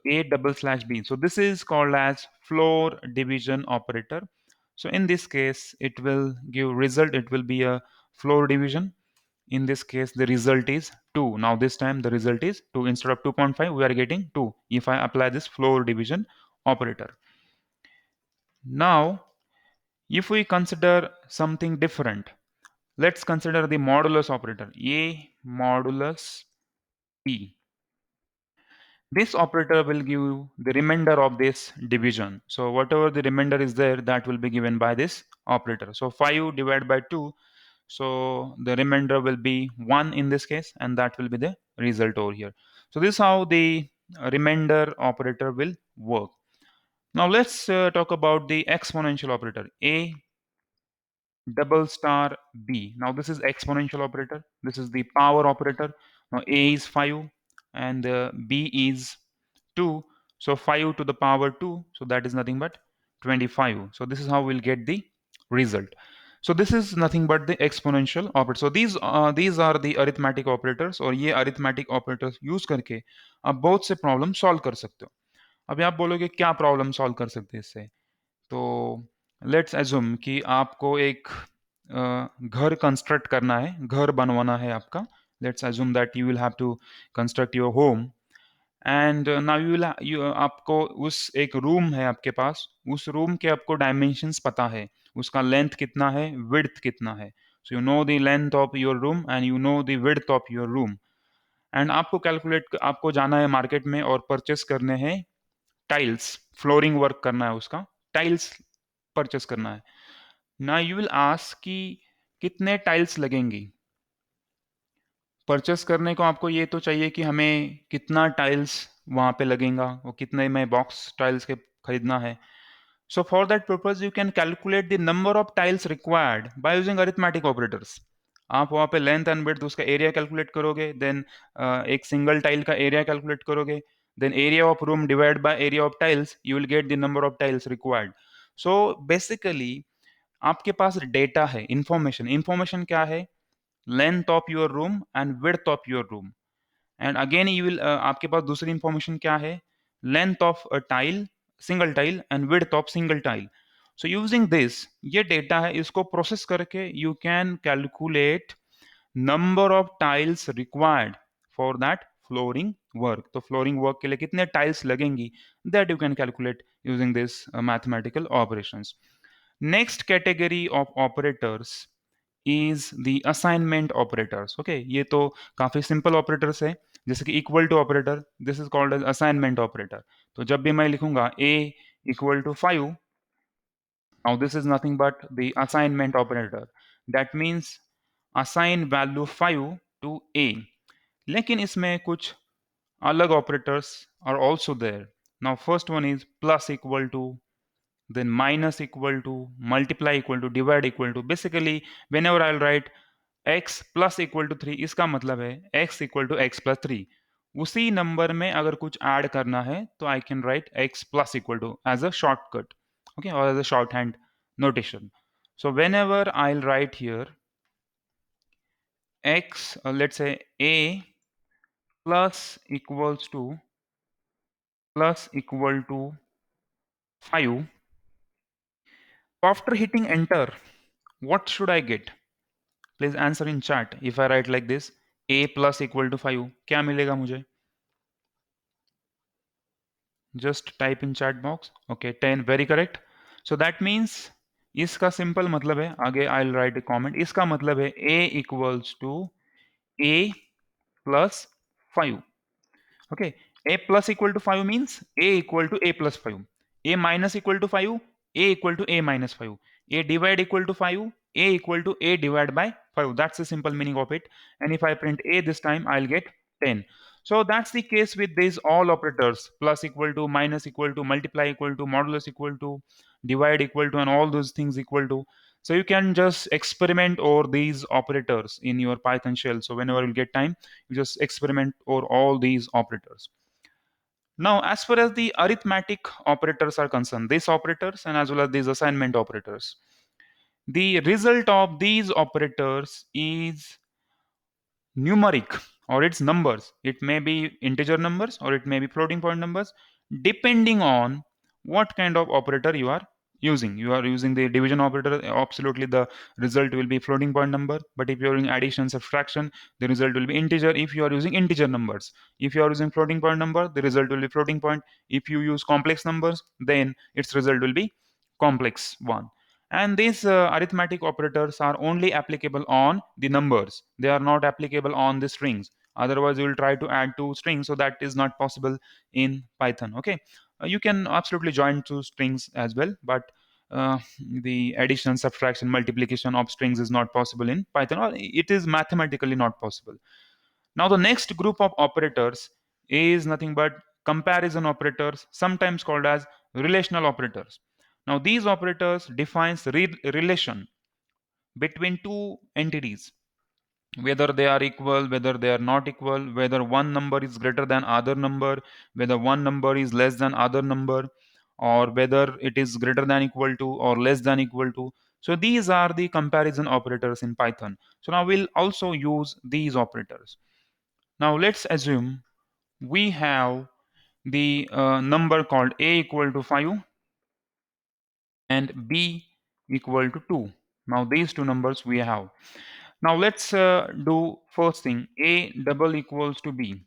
a double slash b. So this is called as floor division operator. So in this case, it will give result. It will be a floor division. In this case, the result is 2. Now this time the result is 2. Instead of 2.5, we are getting 2 if I apply this floor division operator. Now, if we consider something different, let's consider the modulus operator, a modulus b. This operator will give you the remainder of this division. So whatever the remainder is there, that will be given by this operator. So 5 divided by 2, So the remainder will be 1 in this case, and that will be the result over here. So this is how the remainder operator will work. Now let's talk about the exponential operator. A double star B. Now this is exponential operator. This is the power operator. Now A is 5 and B is 2. So 5 to the power 2. So that is nothing but 25. So this is how we'll get the result. So this is nothing but the exponential operator. So these are the arithmetic operators, और ये arithmetic operators use करके आप बहुत से problem solve कर सकते हो. अभी आप बोलोगे क्या प्रॉब्लम सॉल्व कर सकते हैं इससे. तो लेट्स एज्यूम कि आपको एक घर कंस्ट्रक्ट करना है, घर बनवाना है आपका. Let's assume that you will have to construct your home, and now you will you आपको उस एक रूम है आपके पास, उस रूम के आपको डायमेंशंस पता है, उसका लेंथ कितना है, विड्थ कितना है. So you know the length of your room and you know the width of your room, and आपको जाना है मार्केट में और परचेस करने हैं टाइल्स, फ्लोरिंग वर्क करना है, उसका टाइल्स परचेस करना है. ना यू विल आस्क कि कितने टाइल्स लगेंगी. परचेस करने को आपको ये तो चाहिए कि हमें कितना टाइल्स वहाँ पे लगेगा और कितने में बॉक्स टाइल्स के खरीदना है. So for that purpose you can calculate the number of tiles required by using arithmetic operators. आप वहाँ पे लेंथ एंड विड्थ उसका एरिया कैलकुलेट करोगे, देन एक सिंगल टाइल का एरिया कैलकुलेट करोगे, then area of room divide by area of tiles, you will get the number of tiles required. So basically आपके पास डेटा है, इंफॉर्मेशन. इंफॉर्मेशन क्या है? Length of your room and width of your room. And again you will आपके पास दूसरी information क्या है? Length of a tile, single tile, and width of single tile. So using this, ये data है, इसको process करके you can calculate number of tiles required for that flooring work. तो flooring work के लिए कितने टाइल्स लगेंगी, that you can calculate using this mathematical operations. Next category of operators is the assignment operators. Okay, ये तो काफी simple operators है, जैसे कि equal to operator, this is called as assignment operator. तो जब भी मैं लिखूंगा a equal to 5, now this is nothing but the assignment operator. That means assign value 5 to a. लेकिन इसमें कुछ अलग operators are also there. Now first one is plus equal to, then minus equal to, multiply equal to, divide equal to. Basically whenever I'll write x plus equal to 3, इसका मतलब है x equal to x plus 3. उसी number में अगर कुछ add करना है तो I can write x plus equal to as a shortcut, okay, or as a shorthand notation. So whenever I'll write here x, let's say a plus equal to 5, after hitting enter, what should I get? Please answer in chat. If I write like this, a plus equal to 5, क्या मिलेगा मुझे? Just type in chat box. Okay, 10, very correct. So that means इसका simple मतलब है, आगे I will write a comment, इसका मतलब है a equals to a plus 5. Okay, a plus equal to 5 means a equal to a plus 5. A minus equal to 5, a equal to a minus 5. A divide equal to 5, a equal to a divided by 5. That's the simple meaning of it. And if I print a this time, I'll get 10. So that's the case with these all operators: plus equal to, minus equal to, multiply equal to, modulus equal to, divide equal to, and all those things equal to. So you can just experiment over these operators in your Python shell. So whenever you get time, you just experiment over all these operators. Now, as far as the arithmetic operators are concerned, these operators and as well as these assignment operators, the result of these operators is numeric, or its numbers. It may be integer numbers or it may be floating point numbers, depending on what kind of operator you are using. You are using the division operator, absolutely the result will be floating point number. But if you are using addition, subtraction, the result will be integer. If you are using integer numbers, if you are using floating point number, the result will be floating point. If you use complex numbers, then its result will be complex one. And these arithmetic operators are only applicable on the numbers. They are not applicable on the strings. Otherwise, you will try to add two strings, so that is not possible in Python. Okay, you can absolutely join two strings as well, but uh, the addition, subtraction, multiplication of strings is not possible in Python, or it is mathematically not possible. Now, the next group of operators is nothing but comparison operators, sometimes called as relational operators. Now, these operators defines relation between two entities, whether they are equal, whether they are not equal, whether one number is greater than other number, whether one number is less than other number, or whether it is greater than equal to or less than equal to. So these are the comparison operators in Python. So now we'll also use these operators. Now let's assume we have the number called a equal to 5 and b equal to 2. Now these two numbers we have. Now let's do first thing, a double equals to b.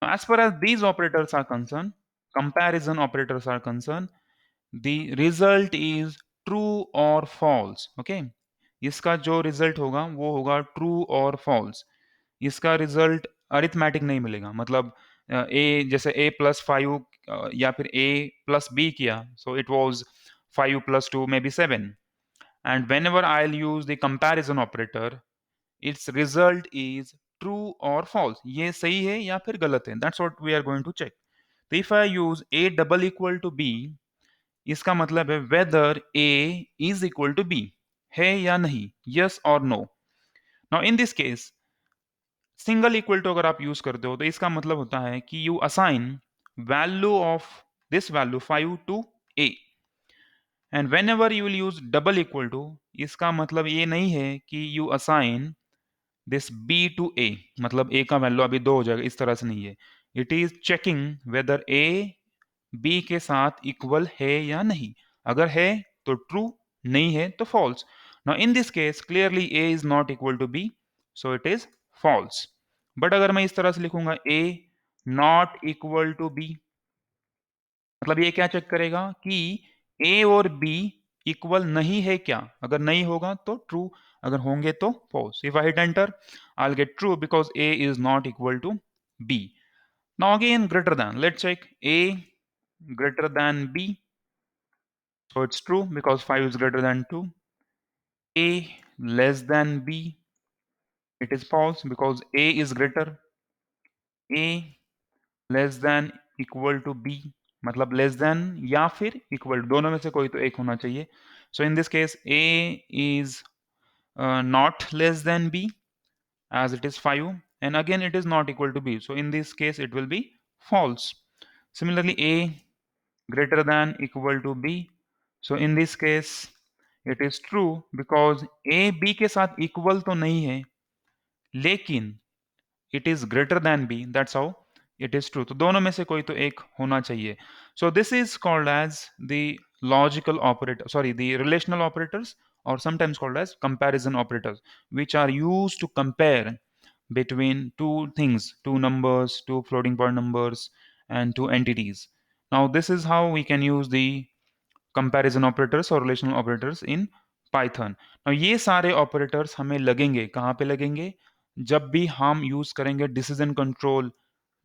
As far as these operators are concerned, comparison operators are concerned, the result is true or false. Okay, इसका जो result होगा वो होगा true और false. इसका result arithmetic नहीं मिलेगा, मतलब ए जैसे a प्लस 5 या फिर a प्लस b किया, so it was 5 plus 2 maybe 7, and whenever I'll use the comparison operator, its result is true or false. ये सही है या फिर गलत है, that's what we are going to check. तो if I use a double equal to b, इसका मतलब है whether a is equal to b, है या नहीं, yes or no. Now in this case, single equal to अगर आप use करते हो तो इसका मतलब होता है कि you assign value of this value 5 to a, and whenever you will use double equal to, इसका मतलब ये नहीं है कि you assign this b to a, मतलब a का वैल्यू अभी 2 हो जाएगा, इस तरह से नहीं है. It is checking whether a b के साथ इक्वल है या नहीं. अगर है तो ट्रू, नहीं है तो false. Now in this case clearly a is not equal to b, so it is false. But अगर मैं इस तरह से लिखूंगा a not equal to b, मतलब ये क्या चेक करेगा कि a और b इक्वल नहीं है क्या. अगर नहीं होगा तो ट्रू, अगर होंगे तो false. If I hit enter, I will get true because a is not equal to b. Now again greater than, let's check a greater than b, so it's true because 5 is greater than 2. A less than b, it is false because a is greater. A less than equal to b, मतलब less than या फिर equal, दोनों में से कोई तो एक होना चाहिए. So in this case A is not less than B as it is 5, and again it is not equal to b, so in this case it will be false. Similarly a greater than equal to b, so in this case it is true because a b के साथ equal तो नहीं है, लेकिन it is greater than b, that's how it is true. तो दोनों में से कोई तो एक होना चाहिए. So this is called as the logical operator, sorry the relational operators, or sometimes called as comparison operators, which are used to compare between two things, two numbers, two floating point numbers, and two entities. Now this is how we can use the comparison operators or relational operators in Python. now ये सारे operators हमें लगेंगे कहाँ पे लगेंगे, जब भी हम यूज करेंगे डिसीजन कंट्रोल,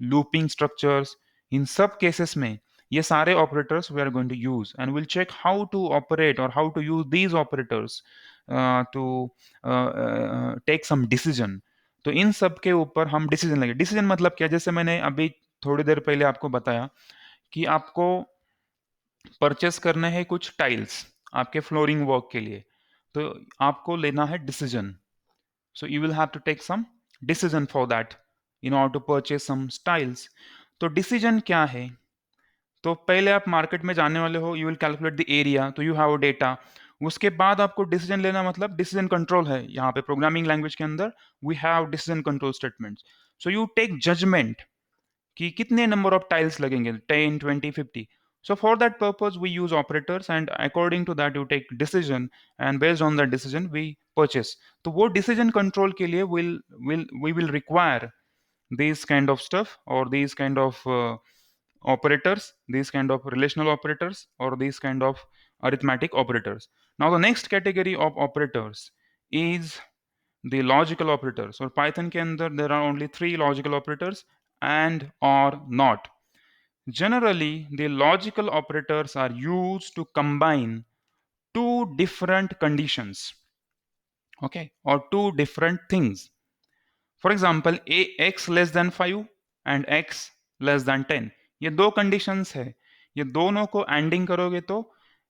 लूपिंग स्ट्रक्चर्स, इन सब केसेस में ये सारे operators we are going to use, and will check how to operate or how to use these operators to take some decision. तो इन सब के ऊपर हम डिसीजन लेंगे. डिसीजन मतलब क्या, जैसे मैंने अभी थोड़ी देर पहले आपको बताया कि आपको परचेस करने हैं कुछ टाइल्स आपके फ्लोरिंग वर्क के लिए, तो आपको लेना है decision. So you will have to take some decision for that in order to purchase some tiles. तो डिसीजन क्या है, तो पहले आप मार्केट में जाने वाले हो, you will calculate the area, तो यू हैव डेटा. उसके बाद आपको डिसीजन लेना, मतलब डिसीजन कंट्रोल है यहाँ पे प्रोग्रामिंग लैंग्वेज के अंदर, we have decision control statements. So you take judgement कि कितने नंबर ऑफ टाइल्स लगेंगे, 10 20 50. So for that purpose we use operators, and according to that you take decision, and based on that decision we purchase. तो वो decision control के लिए we will require these kind of stuff, or these kind of operators, these kind of relational operators, or these kind of arithmetic operators. Now the next category of operators is the logical operators. और Python के अंदर there are only three logical operators: and, or, not. Generally, the logical operators are used to combine two different conditions, okay, or two different things. For example, x less than 5 and x less than 10, ये दो conditions है, ये दोनों को ANDing करोगे तो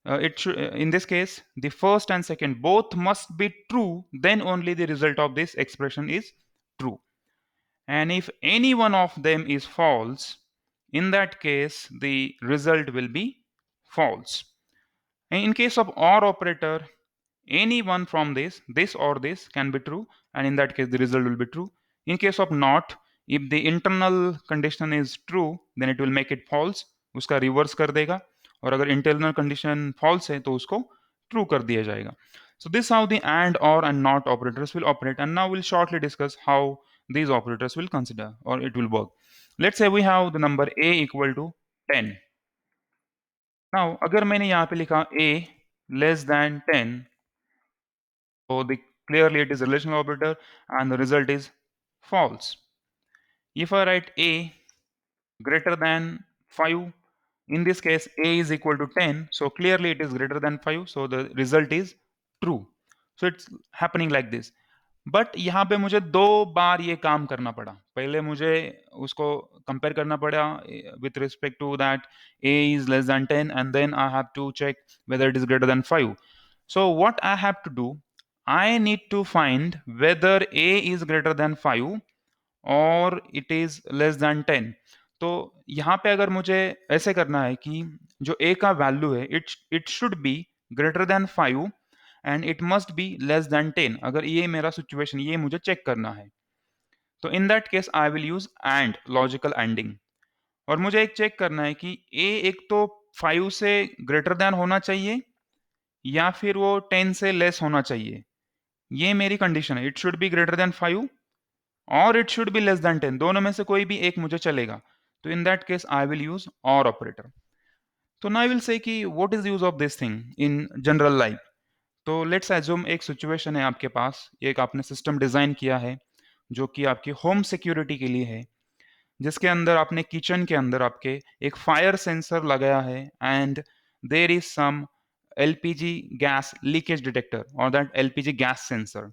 it should, in this case the first and second both must be true, then only the result of this expression is true. And if any one of them is false, in that case the result will be false. And in case of OR operator, any one from this or this can be true, and in that case the result will be true. In case of not, if the internal condition is true, then it will make it false, उसका reverse कर देगा, और अगर internal condition false है तो उसको true कर दिया जाएगा. So this is how the and, or, and not operators will operate, and now we'll shortly discuss how these operators will consider or it will work. Let's say we have the number a equal to 10. Now अगर मैंने यहाँ पे लिखा a less than 10, so clearly it is a relational operator and the result is false. If I write a greater than 5, in this case a is equal to 10, so clearly it is greater than 5, so the result is true. So it's happening like this. But यहाँ पे मुझे दो बार ये काम करना पड़ा. पहले मुझे उसको कंपेयर करना पड़ा with respect to that a is less than 10, and then I have to check whether it is greater than 5. So what I have to do, I need to find whether a is greater than 5 or it is less than 10. तो यहाँ पे अगर मुझे ऐसे करना है कि जो a का वैल्यू है it should be greater than 5 and it must be less than 10. अगर ये मेरा सिचुएशन, ये मुझे चेक करना है, तो इन that case I will use and, logical ending. और मुझे एक चेक करना है कि a एक तो 5 से ग्रेटर देन होना चाहिए या फिर वो 10 से लेस होना चाहिए. ये मेरी कंडीशन है. It should be greater than 5 और it should be less than 10. दोनों में से कोई भी एक मुझे चलेगा. तो इन that case I will use और ऑपरेटर. तो नाउ आई विल से कि what is use of this thing in general life. तो लेट्स एज्यूम एक सिचुएशन है आपके पास, एक आपने सिस्टम डिजाइन किया है जो कि आपकी होम सिक्योरिटी के लिए है, जिसके अंदर आपने किचन के अंदर आपके एक फायर सेंसर लगाया है and there is some LPG gas leakage detector और दैट एलपीजी गैस सेंसर.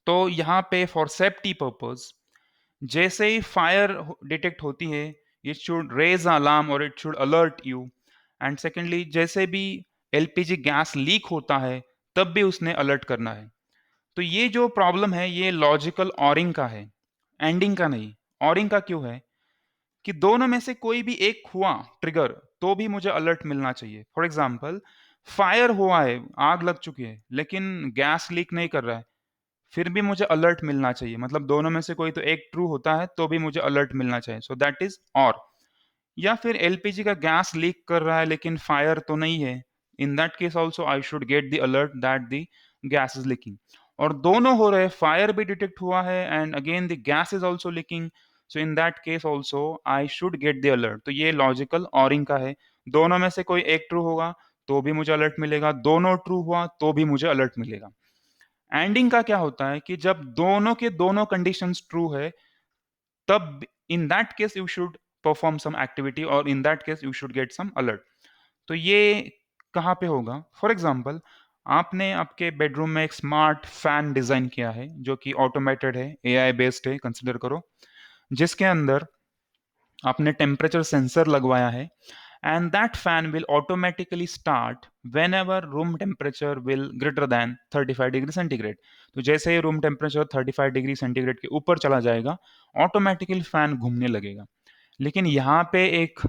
तो यहाँ पे फॉर सेफ्टी पर्पज, जैसे ही फायर डिटेक्ट होती है, इट शुड रेज अलार्म और it should alert you. And secondly, जैसे भी एलपीजी गैस लीक होता है तब भी उसने अलर्ट करना है. तो ये जो प्रॉब्लम है ये लॉजिकल ऑरिंग का है, एंडिंग का नहीं. ऑरिंग का क्यों है कि दोनों में से कोई भी एक हुआ ट्रिगर तो भी मुझे अलर्ट मिलना चाहिए. फॉर एग्जाम्पल, फायर हुआ है, आग लग चुकी है, लेकिन गैस लीक नहीं कर रहा है, फिर भी मुझे अलर्ट मिलना चाहिए. मतलब दोनों में से कोई तो एक ट्रू होता है तो भी मुझे अलर्ट मिलना चाहिए. सो दैट इज और. या फिर एलपीजी का गैस लीक कर रहा है लेकिन फायर तो नहीं है, इन that case also I should get the alert that the gas is leaking. और दोनों हो रहे, फायर भी डिटेक्ट हुआ है and again the gas is also leaking, so in that case also I should get the alert. तो ये logical ORing का है. दोनों में से कोई एक ट्रू होगा तो भी मुझे अलर्ट मिलेगा, दोनों ट्रू हुआ तो भी मुझे अलर्ट मिलेगा. एंडिंग का क्या होता है कि जब दोनों के दोनों कंडीशंस ट्रू है, तब in that case you should perform some activity or in that case you should get some alert. तो ये कहाँ पे होगा? फॉर एग्जाम्पल, आपने आपके बेडरूम में एक स्मार्ट फैन डिजाइन किया है जो कि ऑटोमेटेड है, एआई बेस्ड है, कंसिडर करो, जिसके अंदर आपने टेम्परेचर सेंसर लगवाया है and that fan will automatically start whenever room temperature will greater than 35 degree centigrade. तो जैसे ही रूम टेम्परेचर 35 डिग्री सेंटीग्रेड के ऊपर चला जाएगा, ऑटोमेटिकली फैन घूमने लगेगा. लेकिन यहाँ पे एक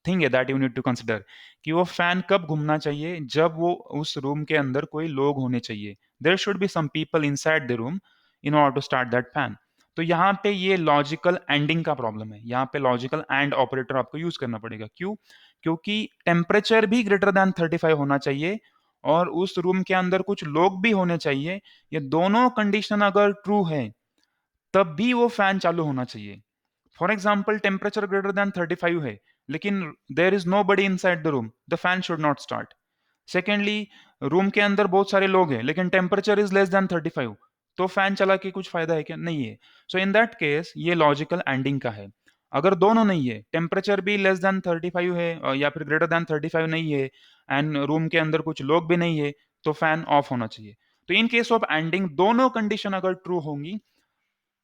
थिंग है that you need to consider कि वो फैन कब घूमना चाहिए, जब वो उस रूम के अंदर कोई लोग होने चाहिए. There should be some people inside the room in order to start that fan. तो यहाँ पे ये लॉजिकल एंडिंग का प्रॉब्लम है. यहाँ पे लॉजिकल एंड ऑपरेटर आपको यूज करना पड़ेगा. क्यों? क्योंकि टेम्परेचर भी ग्रेटर देन 35 होना चाहिए और उस रूम के अंदर कुछ लोग भी होने चाहिए. ये दोनों कंडीशन अगर ट्रू है तब भी वो फैन चालू होना चाहिए. For example, temperature greater than 35 है लेकिन there is nobody inside the room, the fan should not start. Secondly, room के अंदर बहुत सारे लोग हैं लेकिन टेम्परेचर इज लेस देन 35, तो फैन चला के कुछ फायदा है क्या? नहीं है. सो इन दैट केस ये लॉजिकल एंडिंग का है. अगर दोनों नहीं है, टेम्परेचर भी लेस देन 35 है या फिर ग्रेटर देन 35 नहीं है एंड रूम के अंदर कुछ लोग भी नहीं है, तो फैन ऑफ होना चाहिए। तो इन केस ऑफ एंडिंग दोनों कंडीशन अगर ट्रू होंगी,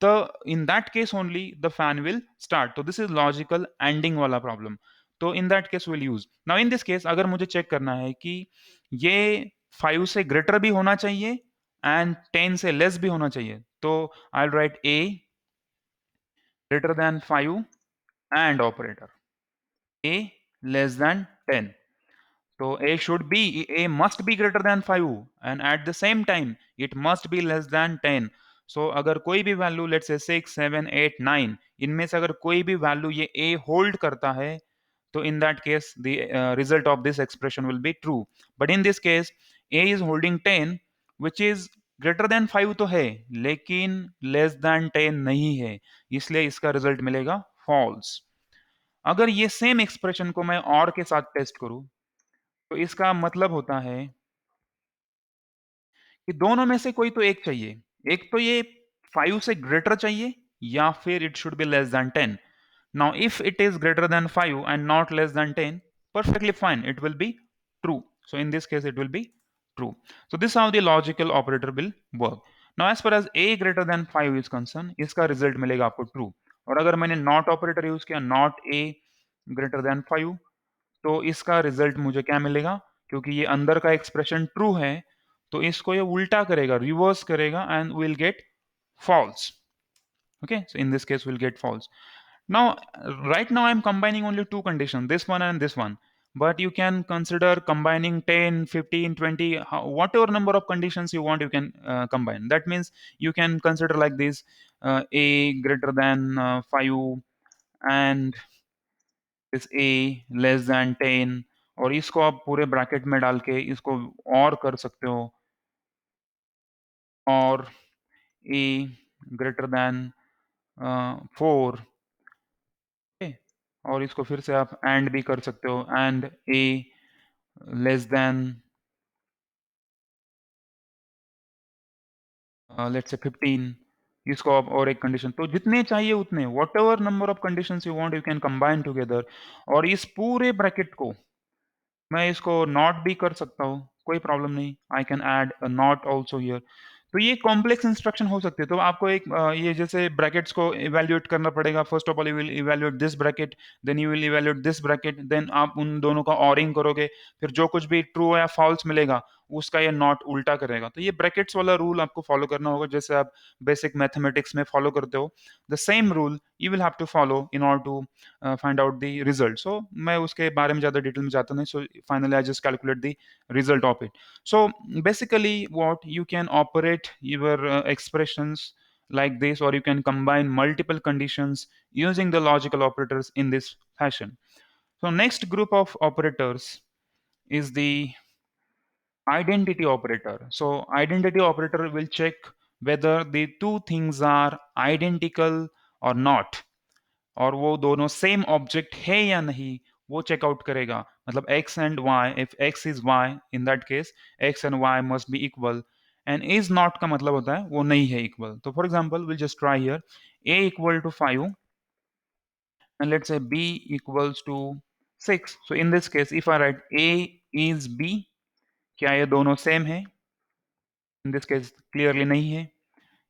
तो इन that case only the fan will start. तो दिस इज लॉजिकल एंडिंग वाला प्रॉब्लम। तो इन that case will use. Now in this case अगर मुझे चेक करना है कि ये 5 से ग्रेटर भी होना चाहिए एंड 10 से लेस भी होना चाहिए, तो आई will write A greater than 5 and operator a less than 10. So a must be greater than 5 and at the same time it must be less than 10. So अगर कोई भी वैल्यू लेट्स से 6 7 8 9 इनमें से अगर कोई भी वैल्यू ये a hold करता है, तो in that case the result of this expression will be true. But in this case a is holding 10 which is greater than 5 तो है लेकिन less than 10 नहीं है, इसलिए इसका रिजल्ट मिलेगा false। अगर ये सेम एक्सप्रेशन को मैं और के साथ टेस्ट करूं, तो इसका मतलब होता है कि दोनों में से कोई तो एक चाहिए। एक तो ये 5 से ग्रेटर चाहिए या फिर it should be less than 10। Now if it is greater then 5 and not less then 10, perfectly fine, it will be true। So in this case it will be true। So this is how the logical operator will work। Now as far as a greater than 5 is concerned, इसका result मिलेगा आपको true. और अगर मैंने not operator use किया, not a greater than 5, तो इसका result मुझे क्या मिलेगा? क्योंकि ये अंदर का एक्सप्रेशन ट्रू है, तो इसको ये उल्टा करेगा, रिवर्स करेगा and will get false. Okay, so in this case we'll get false। Now right now I'm combining only two conditions, this one and this one, but you can consider combining 10 15 20, whatever number of conditions you want you can combine। That means you can consider like this, a greater than 5 and is a less than 10, और इसको आप पूरे bracket में डाल के इसको और कर सकते हो, और ए ग्रेटर देन 4, और इसको फिर से आप एंड भी कर सकते हो, and A less than let's say 15, इसको आप और एक कंडीशन, तो जितने चाहिए उतने, what ever number of condition you want you can combine together. और इस पूरे ब्रैकेट को मैं इसको नॉट भी कर सकता हूँ, कोई प्रॉब्लम नहीं, I can add a not also here. तो ये कॉम्प्लेक्स इंस्ट्रक्शन हो सकते हैं। तो आपको एक ये जैसे ब्रैकेट्स को इवेल्युएट करना पड़ेगा। First of all you will evaluate this bracket, then you will evaluate this bracket, then आप उन दोनों का ऑरिंग करोगे, फिर जो कुछ भी ट्रू या फॉल्स मिलेगा उसका ये नॉट उल्टा करेगा। तो ये ब्रैकेट्स वाला रूल आपको फॉलो करना होगा, जैसे आप बेसिक मैथमेटिक्स में फॉलो करते हो। The same rule you will have to follow in order to find out the result। So मैं उसके बारे में ज़्यादा डिटेल में जाता नहीं। So finally I just calculate the result of it। So basically what you can operate your expressions like this, or you can combine multiple conditions using the logical operators in this fashion। So next group of operators is the identity operator। So identity operator will check whether the two things are identical or not, और वो दोनों same object है या नहीं वो checkout करेगा। मतलब x and y, if x is y, in that case x and y must be equal, and is not का मतलब होता है वो नहीं है इक्वल। तो for example will just try here a equal to 5 and let's say b equals to 6। so in this case if I write a is b, क्या ये दोनों सेम है? इन दिस केस क्लियरली नहीं है।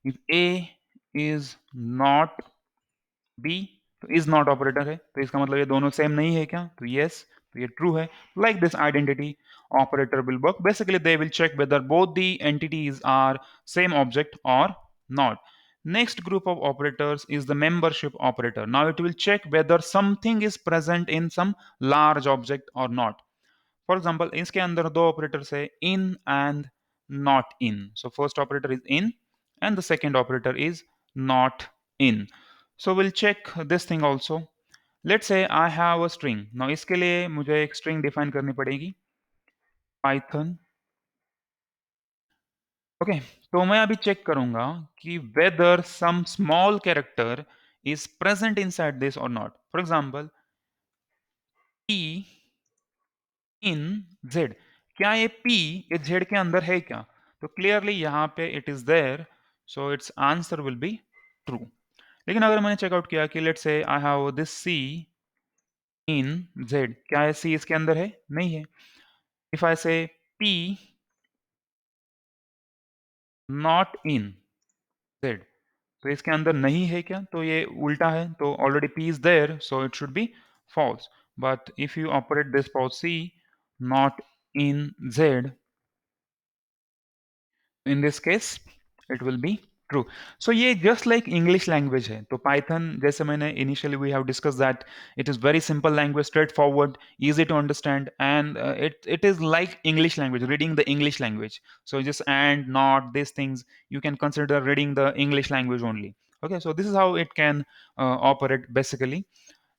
If a is not b, तो is not operator है, तो इसका मतलब ये दोनों सेम नहीं है क्या? तो यस, तो ये ट्रू है। Like this identity operator will work. Basically they will check whether both the entities are same object और not. Next group of operators is the membership operator। Now it will check whether something is present in some large object or not। For example इसके अंदर दो operators है, in and not in. So first operator is in and the second operator is not in. So will check this thing also. Let's say I have a string. Now इसके लिए मुझे एक string define करनी पड़ेगी, Python. Okay, तो मैं अभी चेक करूंगा कि whether some small character is present inside this or not. For example p in z, क्या ये p ये z के अंदर है क्या? तो क्लियरली यहाँ पे it is there, so it's answer will be true. लेकिन अगर मैंने चेकआउट किया कि let's say I have this c in z, क्या है सी इसके अंदर है? नहीं है। इफ आई से पी नॉट इन जेड, तो इसके अंदर नहीं है क्या? तो ये उल्टा है, तो already p is there, so it should be false. But if you operate this for C not in Z, in this case it will be true. So ये just like English language है. तो Python जैसे मैंने initially we have discussed that it is very simple language, straightforward, easy to understand, and it is like English language, reading the English language. So just and not these things you can consider reading the English language only. Okay, so this is how it can operate basically.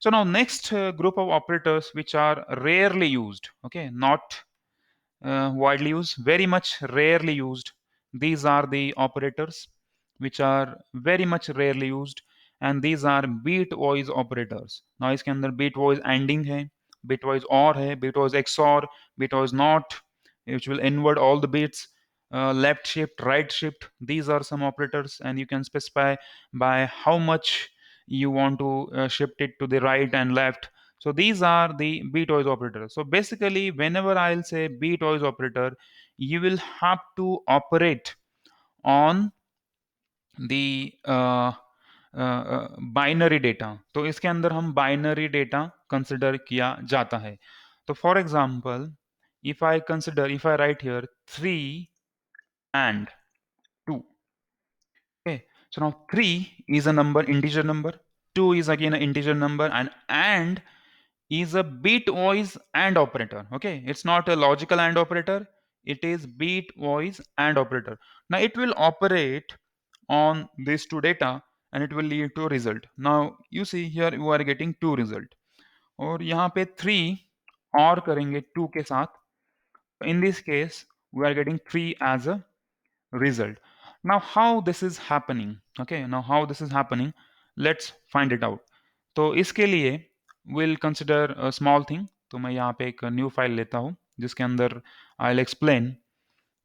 So now next group of operators which are rarely used, okay, not widely used, very much rarely used. These are the operators which are very much rarely used, and these are bitwise operators. Now इसके अंदर bitwise ending है, bitwise or है, bitwise XOR, bitwise not, which will invert all the bits. Left shift, right shift. These are some operators, and you can specify by how much you want to shift it to the right and left. So these are the bitwise operators. So basically, whenever I'll say bitwise operator, you will have to operate on the binary data. तो इसके अंदर हम binary data consider किया जाता है. तो for example, if I write here 3 and 2. Okay, so now 3 is a number, integer number, 2 is again an integer number, and is a bitwise AND operator. Okay, it's not a logical AND operator, it is bitwise AND operator. Now it will operate on these two data and it will lead to a result. Now you see here you are getting two result, और यहाँ पे 3 और करेंगे 2 के साथ. In this case we are getting 3 as a result. Now how this is happening? Okay, now how this is happening, let's find it out. तो इसके लिए we'll consider a small thing. तो मैं यहाँ पे एक न्यू फाइल लेता हूँ जिसके अंदर I'll explain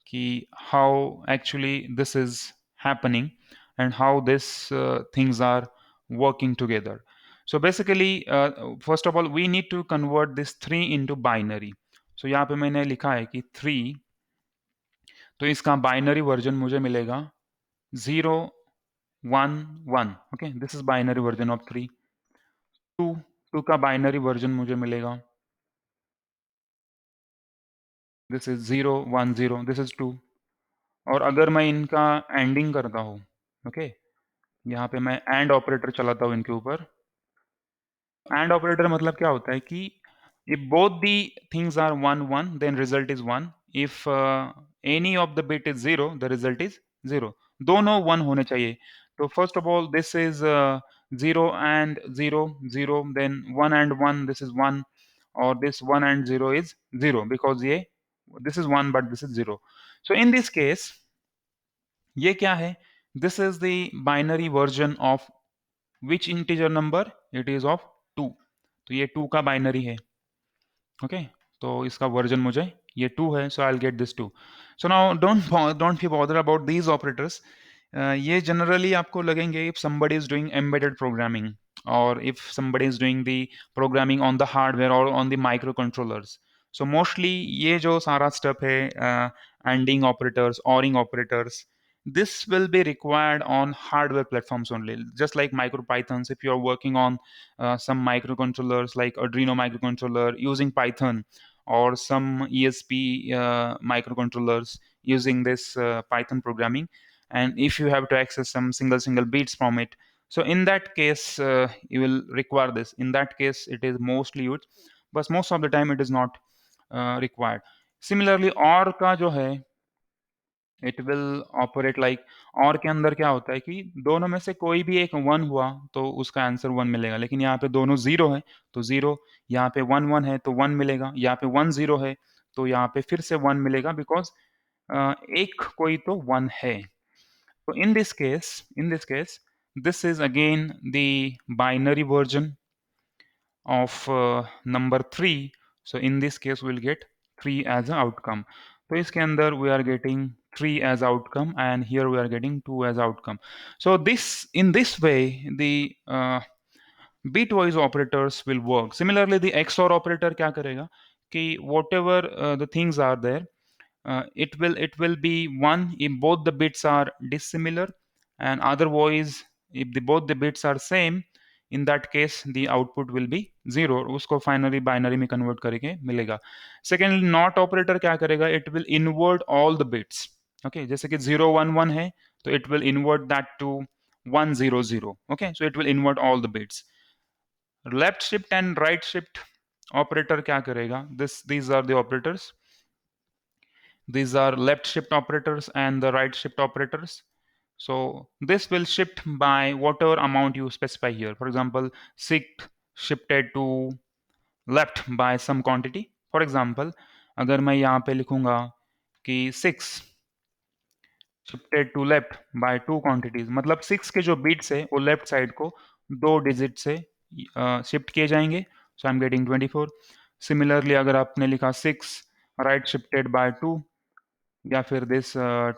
कि how actually this is happening and how this things are working together. So basically first of all we need to convert this 3 into binary. So यहाँ पे मैंने लिखा है कि 3, तो इसका बाइनरी वर्जन मुझे मिलेगा 0 1 1. Okay, this is binary version of 3. 2, 2 का बाइनरी वर्जन मुझे मिलेगा, दिस इज 0 1 0, दिस इज 2. और अगर मैं इनका एंडिंग करता हूँ, ओके, यहाँ पे मैं एंड ऑपरेटर चलाता हूँ इनके ऊपर. एंड ऑपरेटर मतलब क्या होता है कि if both the things are 1 1, then result is 1. If any of the bit is 0, the result is 0. दोनों 1 होने चाहिए. तो first of all this is 0 and 0 0, then 1 and 1, this is 1, or this 1 and 0 is 0 because ये this is 1 but this is 0. So in this case ये क्या है? This is the binary version of which integer number? It is of 2. तो ये 2 का binary है. Okay, तो इसका वर्जन मुझे ये 2 है, so I will get this 2. So now don't be bother about these operators. ये जनरली आपको लगेंगे if somebody is doing embedded programming or if somebody is doing the programming on the hardware or on the microcontrollers. So mostly ये जो सारा step है, ANDing operators, ORing operators, this will be required on hardware platforms only, just like MicroPythons. If you are working on some microcontrollers like Arduino microcontroller using Python, or some ESP microcontrollers using this Python programming, and if you have to access some single bits from it, so in that case you will require this. In that case it is mostly used, but most of the time it is not required. Similarly OR का जो है, it will operate like, और के अंदर क्या होता है कि दोनों में से कोई भी एक 1 हुआ तो उसका आंसर 1 मिलेगा, लेकिन यहाँ पे दोनों 0 है तो 0, यहाँ पे 1 1 है तो 1 मिलेगा, यहाँ पे 1 0 है तो यहाँ पे फिर से 1 मिलेगा, बिकॉज एक कोई तो 1 है. तो इन this case this is again the binary version of number 3. So in this case we'll get 3 as an outcome. तो इसके अंदर we are getting 3 as outcome, and here we are getting 2 as outcome. So this, in this way, the bitwise operators will work. Similarly, the XOR operator क्या करेगा कि whatever the things are there, it will be one if both the bits are dissimilar, and otherwise if both the bits are same, in that case the output will be zero. उसको finally binary में convert करके मिलेगा. Secondly, not operator क्या करेगा, it will invert all the bits. Okay, जैसे कि 0 1 1 है, तो it will invert that to 1 0 0. Okay, so it will invert all the bits. Left shift and right shift operator क्या करेगा, these are the operators. These are left shift operators and the right shift operators. So this will shift by whatever amount you specify here. For example, 6 shifted to left by some quantity. For example, अगर मैं यहाँ पे लिखूंगा कि 6 shifted to left by 2 quantities, मतलब 6 के जो bits है वो लेफ्ट साइड को 2 डिजिट से शिफ्ट किए जाएंगे. सो आई एम गेटिंग 24. सिमिलरली अगर आपने लिखा 6 राइट शिफ्टेड बाय 2, या फिर दिस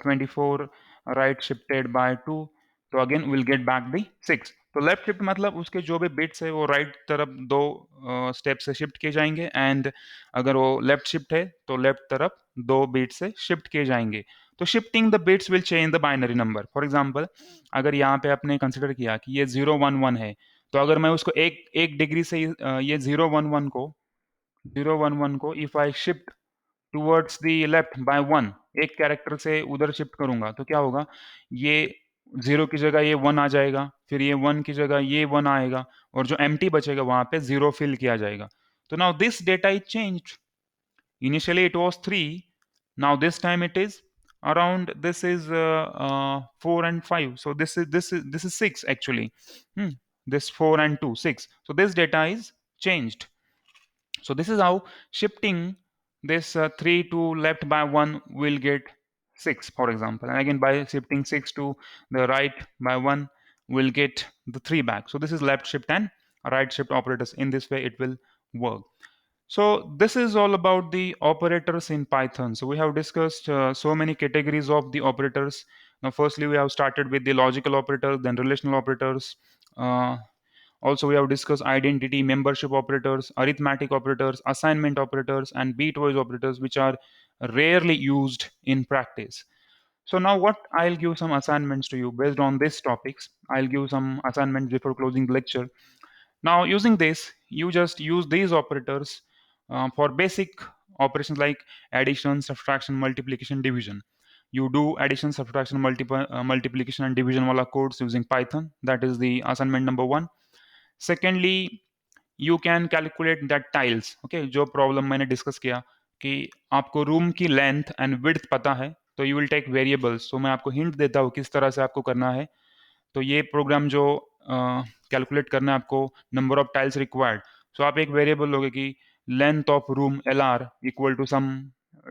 24 राइट शिफ्टेड बाय 2, तो again will get back the 6. तो लेफ्ट शिफ्ट मतलब उसके जो भी बिट्स है वो राइट तरफ 2 स्टेप से शिफ्ट किए जाएंगे, एंड अगर वो लेफ्ट शिफ्ट है तो लेफ्ट तरफ 2 बिट से शिफ्ट किए जाएंगे. तो shifting the bits will change the binary number. For example, अगर यहाँ पे आपने कंसिडर किया कि ये 0 1 1 है, तो अगर मैं उसको एक एक डिग्री से ये 0 1 1 को if I shift towards the left by 1, एक कैरेक्टर से उधर शिफ्ट करूंगा, तो क्या होगा, ये 0 की जगह ये 1 आ जाएगा, फिर ये 1 की जगह ये 1 आएगा, और जो एम्प्टी बचेगा वहां पे 0 फिल किया जाएगा. तो now this data is changed. Initially it was 3, now this time it is around, this is 4 and 5. So this is 6 actually. This 4 and 2 6. So this data is changed. So this is how shifting this 3 to left by 1 will get 6, for example. And again, by shifting 6 to the right by 1 will get the 3 back. So this is left shift and right shift operators. In this way it will work. So this is all about the operators in Python. So we have discussed so many categories of the operators. Now, firstly, we have started with the logical operators, then relational operators. Also, we have discussed identity, membership operators, arithmetic operators, assignment operators, and bitwise operators, which are rarely used in practice. So now what, I'll give some assignments to you based on these topics. I'll give some assignments before closing the lecture. Now using this, you just use these operators for basic operations like addition, subtraction, multiplication, division. You do addition, subtraction, multiplication and division wala codes using Python. That is the assignment number 1. Secondly, you can calculate that tiles. Okay, जो problem मैंने discuss किया कि आपको room की length and width पता है, तो you will take variables. So मैं आपको hint देता हूँ किस तरह से आपको करना है. तो ये प्रोग्राम जो कैलकुलेट करना है आपको, number of tiles required, so आप एक वेरिएबल लोगे कि length of room L R equal to some,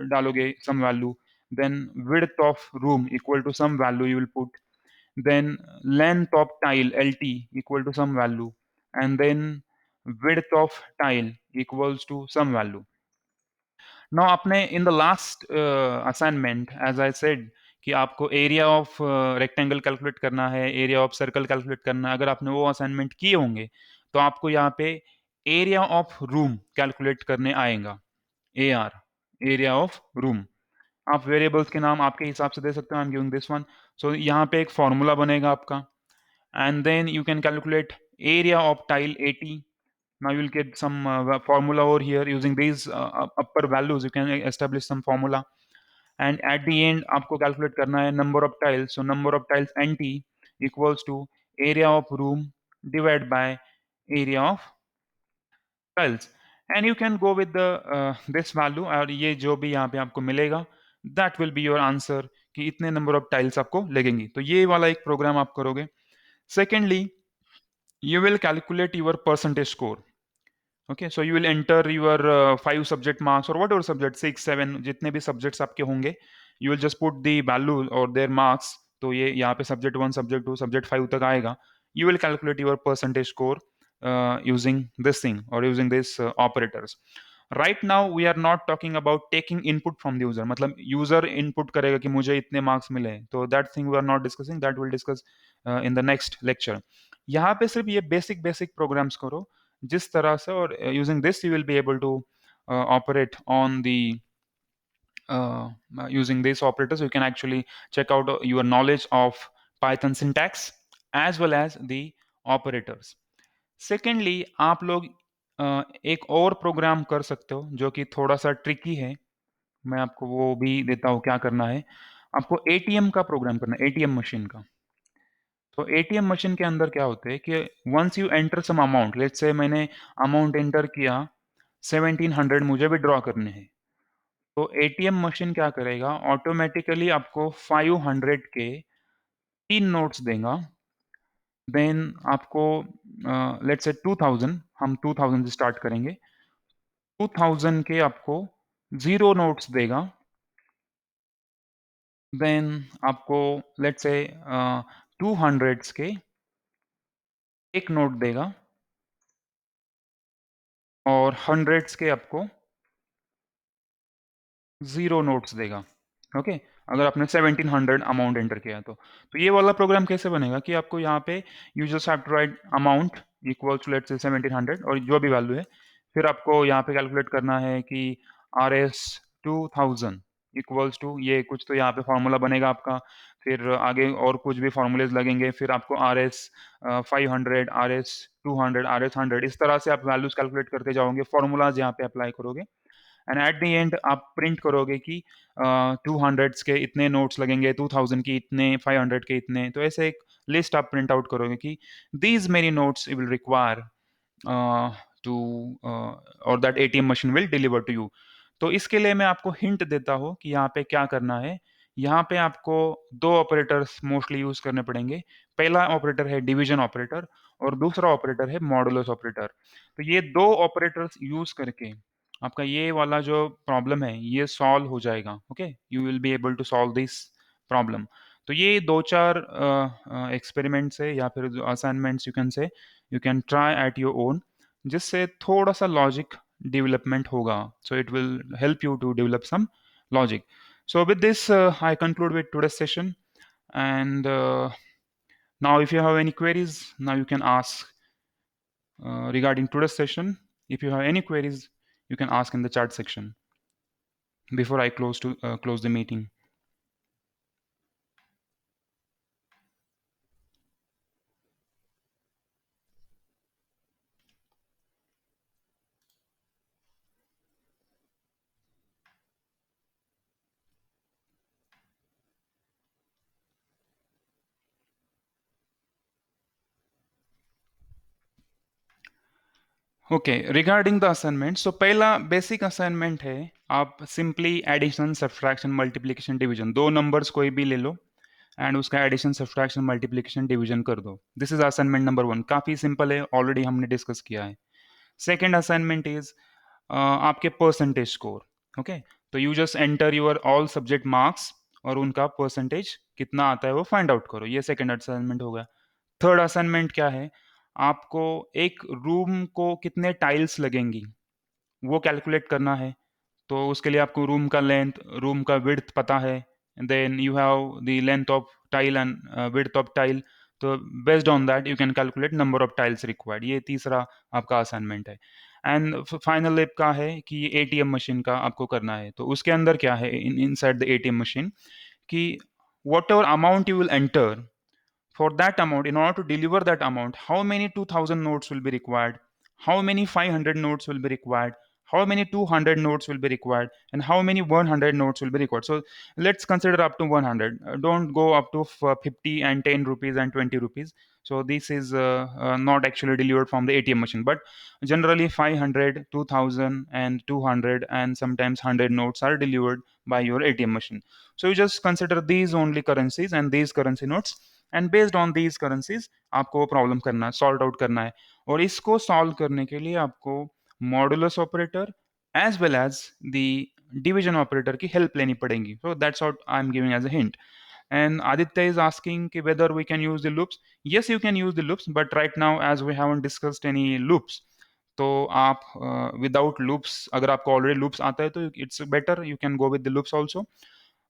डालोगे some value, then width of room equal to some value you will put, then length of tile L T equal to some value, and then width of tile equals to some value. Now आपने in the last assignment as I said कि आपको area of rectangle calculate करना है, area of circle calculate करना है. अगर आपने वो असाइनमेंट किए होंगे तो आपको यहाँ पे एरिया ऑफ रूम कैलकुलेट करने आएगा. A R, area of room. आप वेरिएबल्स के नाम आपके हिसाब से दे सकते हो. I am giving this one. So यहाँ पे एक फॉर्मूला बनेगा आपका, and then you can calculate area of tile 80. Now you will get some formula over here. Using these upper values you can establish some formula, and at the end आपको calculate करना है number of tiles. So number of tiles nt equals to area of room divided by area of tiles, and you can go with the this value, और ये जो भी यहाँ पे आपको मिलेगा that will be your answer कि इतने number of tiles आपको लगेंगी. तो ये वाला एक प्रोग्राम आप करोगे. Secondly, you will calculate your percentage score. Okay, so you will enter your 5 subject marks or whatever subject, 6 7 जितने भी subjects आपके होंगे, you will just put the value or their marks. तो ये यहाँ पे subject 1 subject 2 subject 5 तक आएगा. You will calculate your percentage score using this thing or using these operators. Right now we are not talking about taking input from the user, मतलब user input करेगा कि मुझे इतने मार्क्स मिले, तो that thing we are not discussing, that will discuss in the next lecture. यहाँ पे सिर्फ ये बेसिक बेसिक प्रोग्राम्स करो जिस तरह से, और using this you will be able to operate on the using these operators. You can actually check out your knowledge of Python syntax as well as the operators. Secondly आप लोग एक और programme कर सकते हो जो कि थोड़ा सा ट्रिकी है, मैं आपको वो भी देता हूँ क्या करना है। आपको एटीएम का प्रोग्राम करना है, एटीएम मशीन का। तो एटीएम मशीन के अंदर क्या होता है कि once you enter some amount, let's say मैंने अमाउंट एंटर किया 1700 मुझे विड्रॉ करने हैं, तो एटीएम मशीन क्या करेगा, ऑटोमेटिकली आपको 500 के 3 नोट्स देगा। देन आपको लेट्स से 2000, हम 2000 से स्टार्ट करेंगे, 2000 के आपको 0 नोट्स देगा। देन आपको लेट्स से 200 के 1 नोट देगा, और हंड्रेड्स के आपको 0 नोट्स देगा। ओके, अगर आपने 1700 अमाउंट एंटर किया तो ये वाला प्रोग्राम कैसे बनेगा कि आपको यहाँ पे you just have to write amount equal to let's say 1700 और जो भी वैल्यू है, फिर आपको यहाँ पे कैलकुलेट करना है कि RS 2000 इक्वल्स टू ये कुछ, तो यहाँ पे फॉर्मूला बनेगा आपका, फिर आगे और कुछ भी फॉर्मूलेज लगेंगे, फिर आपको RS 500, RS 200, RS 100, इस तरह से आप वैल्यूज कैलकुलेट करते जाओगे, फॉर्मूलाज यहाँ पे अप्लाई करोगे, एंड एट द एंड आप प्रिंट करोगे कि 200 के इतने नोट्स लगेंगे, 2000 की इतने, 500 के इतने, तो ऐसे एक लिस्ट आप प्रिंट आउट करोगे कि these many notes you will require to, और that ATM machine will deliver to you. तो इसके लिए मैं आपको हिंट देता हूँ कि यहाँ पे क्या करना है। यहाँ पे आपको दो ऑपरेटर्स मोस्टली यूज करने पड़ेंगे। पहला ऑपरेटर है डिवीजन ऑपरेटर और दूसरा ऑपरेटर है मॉडुलस ऑपरेटर। तो ये दो ऑपरेटर्स यूज करके आपका ये वाला जो प्रॉब्लम है ये सॉल्व हो जाएगा। Okay, you will be able to solve this problem. तो ये दो चार एक्सपेरिमेंट्स है या फिर assignments, you can try at your own, जिससे थोड़ा सा लॉजिक डेवलपमेंट होगा। So it will help you to develop some logic. So with this, I conclude with today's session. And now, if you have any queries, now you can ask regarding today's session. If you have any queries, you can ask in the chat section before I close the meeting. Okay, regarding the assignment, so पहला basic assignment है, आप simply addition, subtraction, multiplication, division, दो numbers कोई भी ले लो and उसका addition, subtraction, multiplication, division कर दो। दिस इज असाइनमेंट नंबर 1, काफ़ी सिंपल है, ऑलरेडी हमने डिस्कस किया है। सेकेंड असाइनमेंट इज आपके परसेंटेज स्कोर। ओके, तो you just enter your all subject marks और उनका परसेंटेज कितना आता है वो फाइंड आउट करो। ये सेकेंड असाइनमेंट हो गया। थर्ड असाइनमेंट क्या है, आपको एक रूम को कितने टाइल्स लगेंगी वो कैलकुलेट करना है। तो उसके लिए आपको रूम का लेंथ, रूम का विड्थ पता है, then you have the length of tile and width of tile. तो based on that you can calculate number of tiles required. ये तीसरा आपका असाइनमेंट है। एंड फाइनल लेप का है कि एटीएम मशीन का आपको करना है। तो उसके अंदर क्या है, इनसाइड द एटीएम मशीन, कि what ever amount you will enter, for that amount, in order to deliver that amount, how many 2000 notes will be required, how many 500 notes will be required, how many 200 notes will be required, and how many 100 notes will be required. So let's consider up to 100. Don't go up to 50 and 10 rupees and 20 rupees. So this is not actually delivered from the ATM machine, but generally 500, 2000 and 200 and sometimes 100 notes are delivered by your ATM machine. So you just consider these only currencies and these currency notes, and based on these currencies आपको problem करना है, solve out करना है। और इसको solve करने के लिए आपको modulus operator as well as the division operator की हेल्प लेनी पड़ेगी। So that's what I am giving as a hint. And Aditya is asking whether we can use the loops. Yes, you can use the loops, but right now, as we haven't discussed any loops, तो आप without loops, अगर आपको already loops आता है तो it's better, you can go with the loops also.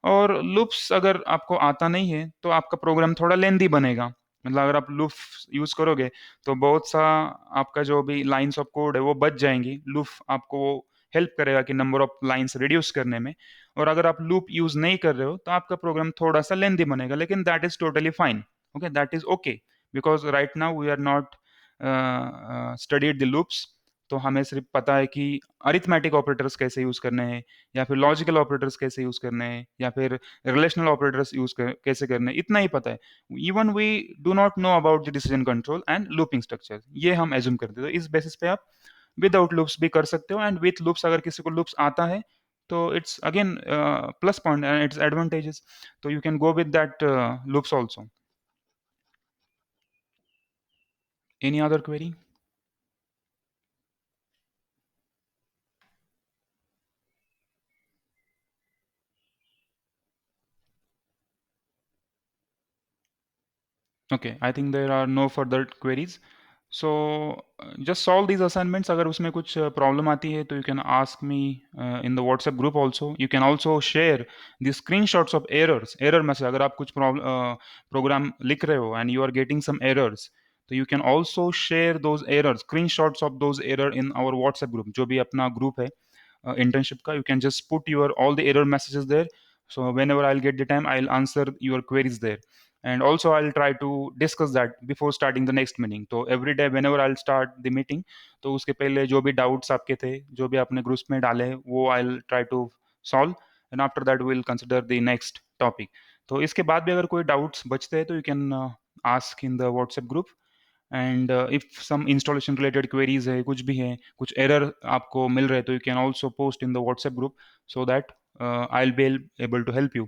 और loops अगर आपको आता नहीं है तो आपका प्रोग्राम थोड़ा लेंदी बनेगा। मतलब अगर आप लूप्स यूज़ करोगे तो बहुत सा आपका जो भी लाइंस ऑफ कोड है वो बच जाएंगी। लूप आपको हेल्प करेगा कि नंबर ऑफ लाइंस रिड्यूस करने में। और अगर आप लूप यूज़ नहीं कर रहे हो तो आपका प्रोग्राम थोड़ा सा लेंदी बनेगा, लेकिन that is totally fine. Okay, that is okay, because right now we are not studied the loops. तो हमें सिर्फ पता है कि अरिथमेटिक ऑपरेटर्स कैसे यूज़ करने हैं, या फिर लॉजिकल ऑपरेटर्स कैसे यूज़ करने हैं, या फिर रिलेशनल ऑपरेटर्स कैसे करने हैं, इतना ही पता है। Even we do not know about the decision control and looping structure, ये हम एज्यूम करते हैं। तो इस बेसिस पे आप विदाउट लूप्स भी कर सकते हो, एंड विथ लूप्स अगर किसी को लूप्स आता है तो it's again plus point and its advantages. तो you can go with that loops also. Any other query? Okay, I think there are no further queries. So just solve these assignments. अगर उसमें कुछ problem आती है तो you can ask me in the WhatsApp group also. You can also share the screenshots of errors. Error में से अगर आप कुछ program लिख रहे हो and you are getting some errors, तो you can also share those errors, screenshots of those error in our WhatsApp group, जो भी अपना group है internship का. You can just put your all the error messages there. So whenever I'll get the time, I'll answer your queries there. And also I'll try to discuss that before starting the next meeting. तो every day whenever I'll start the meeting, तो उसके पहले जो भी doubts आपके थे, जो भी आपने ग्रुप्स में डाले वो I'll try to solve, and after that we'll consider the next topic. तो इसके बाद भी अगर कोई doubts बचते हैं तो you can ask in the WhatsApp group. And if some installation related queries है, कुछ भी है, कुछ एरर आपको मिल रहे हैं, तो you can also post in the WhatsApp group, so that I will be able to help you.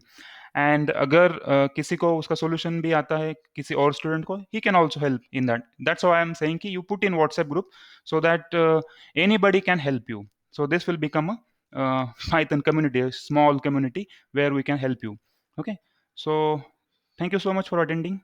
And अगर किसी को उसका सोल्यूशन भी आता है किसी और स्टूडेंट को, he can also help in that. That's why I am saying कि you put in WhatsApp group so that anybody can help you. So this will become a Python community, a small community where we can help you. Okay, so thank you so much for attending.